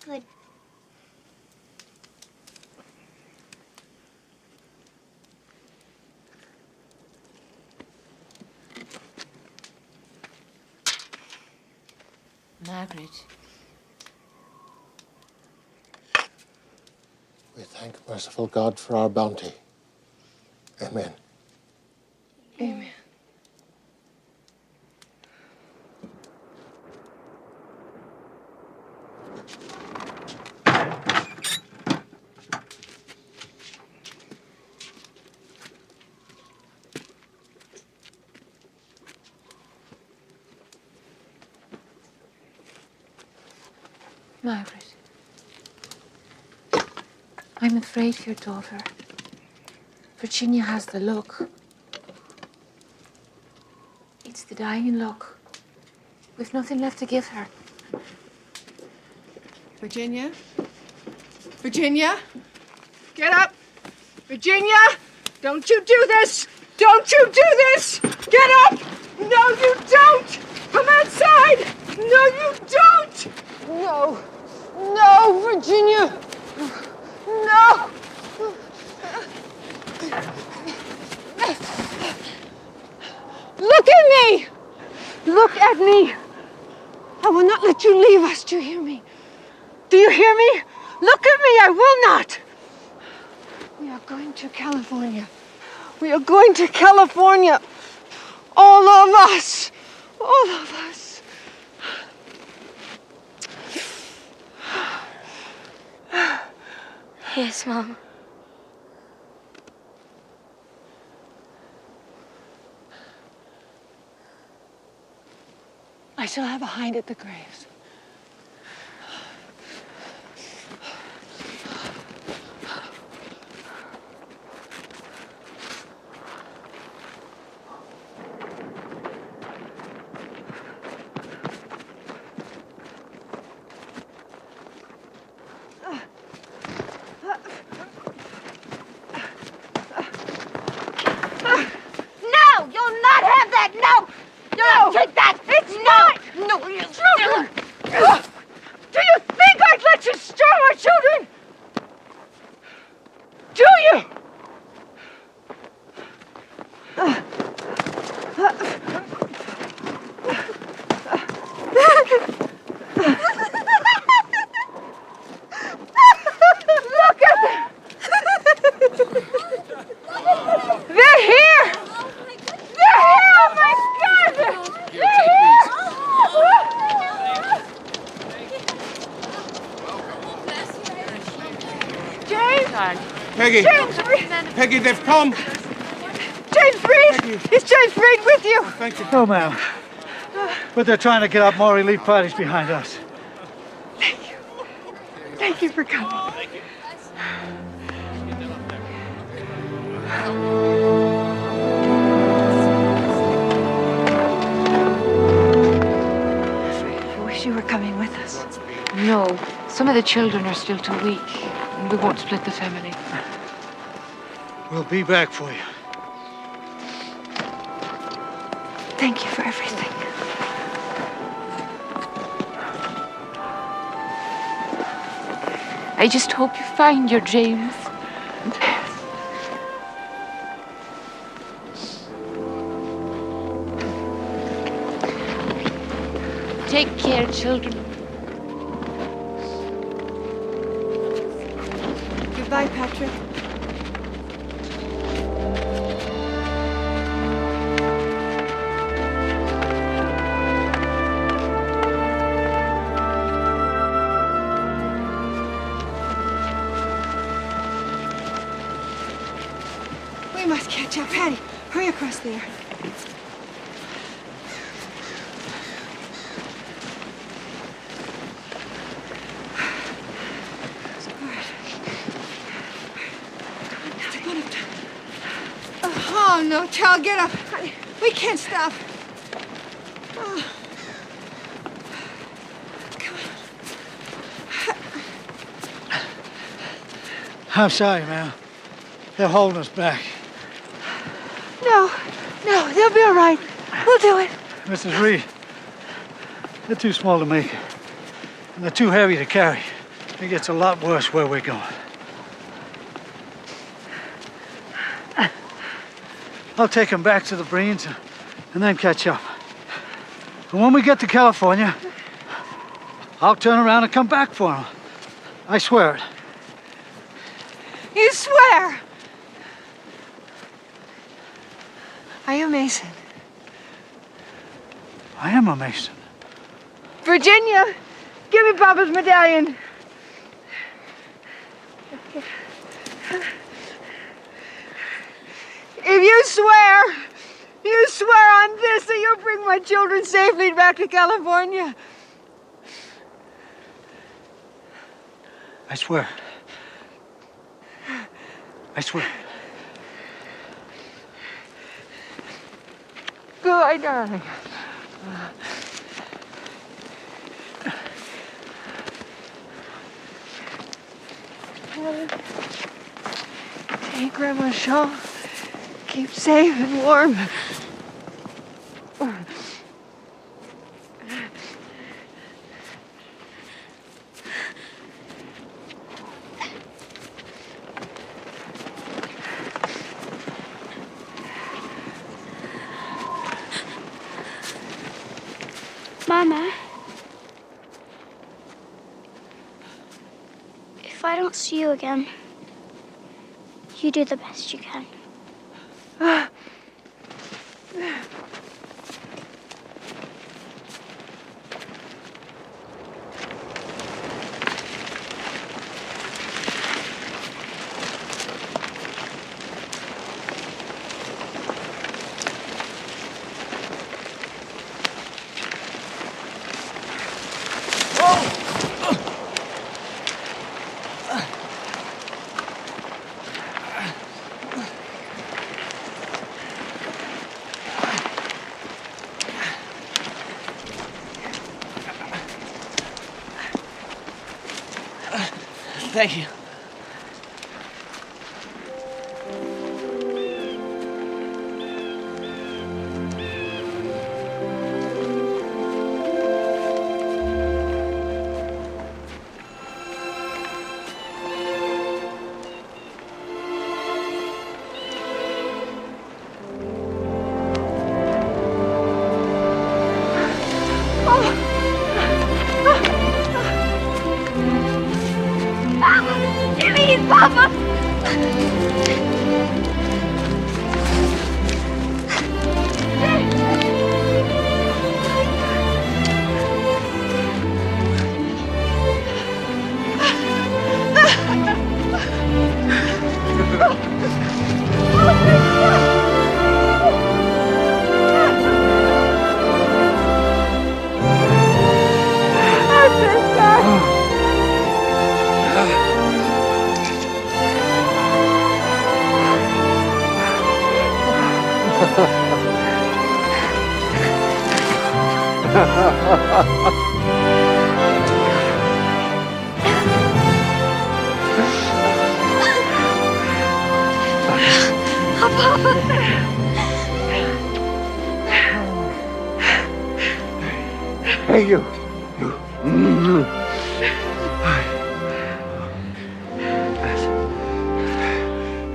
Good. Margaret. We thank merciful God for our bounty. Amen. Amen. Margaret, I'm afraid for your daughter. Virginia has the look. It's the dying look. We've nothing left to give her. Virginia? Virginia? Get up! Virginia! Don't you do this! Don't you do this! Get up! No, you don't! Come outside! No, you don't! No. No, Virginia! No! Look at me! Look at me! I will not let you leave us, do you hear me? Do you hear me? Look at me, I will not! We are going to California. We are going to California. All of us. All of us. Yes, Mama. I shall have a hind at the graves. child. Peggy! James Reed! Peggy, they've come! James Reed! Is James Reed with you? Thank you. No, ma'am. But they're trying to get up more elite parties behind us. Thank you. Thank you for coming. I wish you were coming with us. No, some of the children are still too weak, and we won't split the family. We'll be back for you. Thank you for everything. I just hope you find your James. Take care, children. Goodbye, Patrick. We must catch up. Patty, hurry across there. Oh, no, child, get up. We can't stop. Oh. I'm sorry, ma'am. They're holding us back. No, they'll be all right. We'll do it. Mrs. Reed, they're too small to make it. And they're too heavy to carry. It gets a lot worse where we're going. I'll take them back to the Breens and then catch up. And when we get to California, I'll turn around and come back for them. I swear it. You swear? Are you Mason? I am a Mason. Virginia, give me Papa's medallion. If you swear on this that you'll bring my children safely back to California. I swear. I swear. Good, darling. Take Grandma's shawl. Keep safe and warm. Mama, if I don't see you again, you do the best you can. Thank you. Papa! Oh, Papa. Hey, you.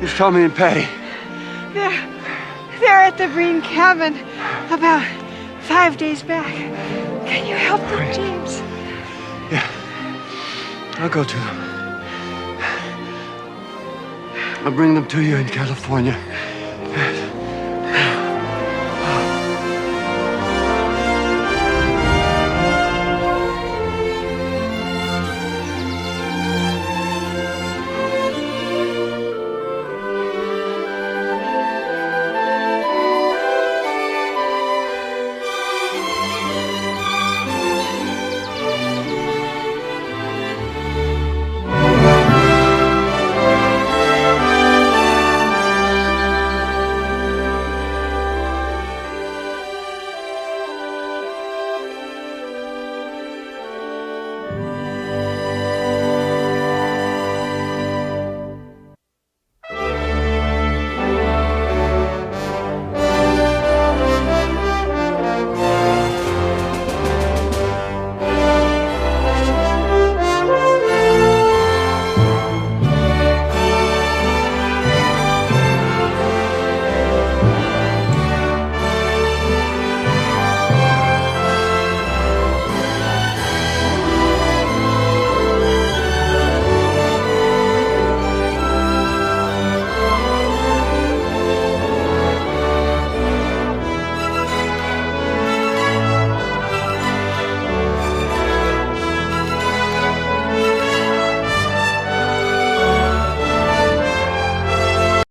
Just Tommy and Patty. They're at the Breen cabin about 5 days back. Can you help them, James? Yeah. I'll go to them. I'll bring them to you in California.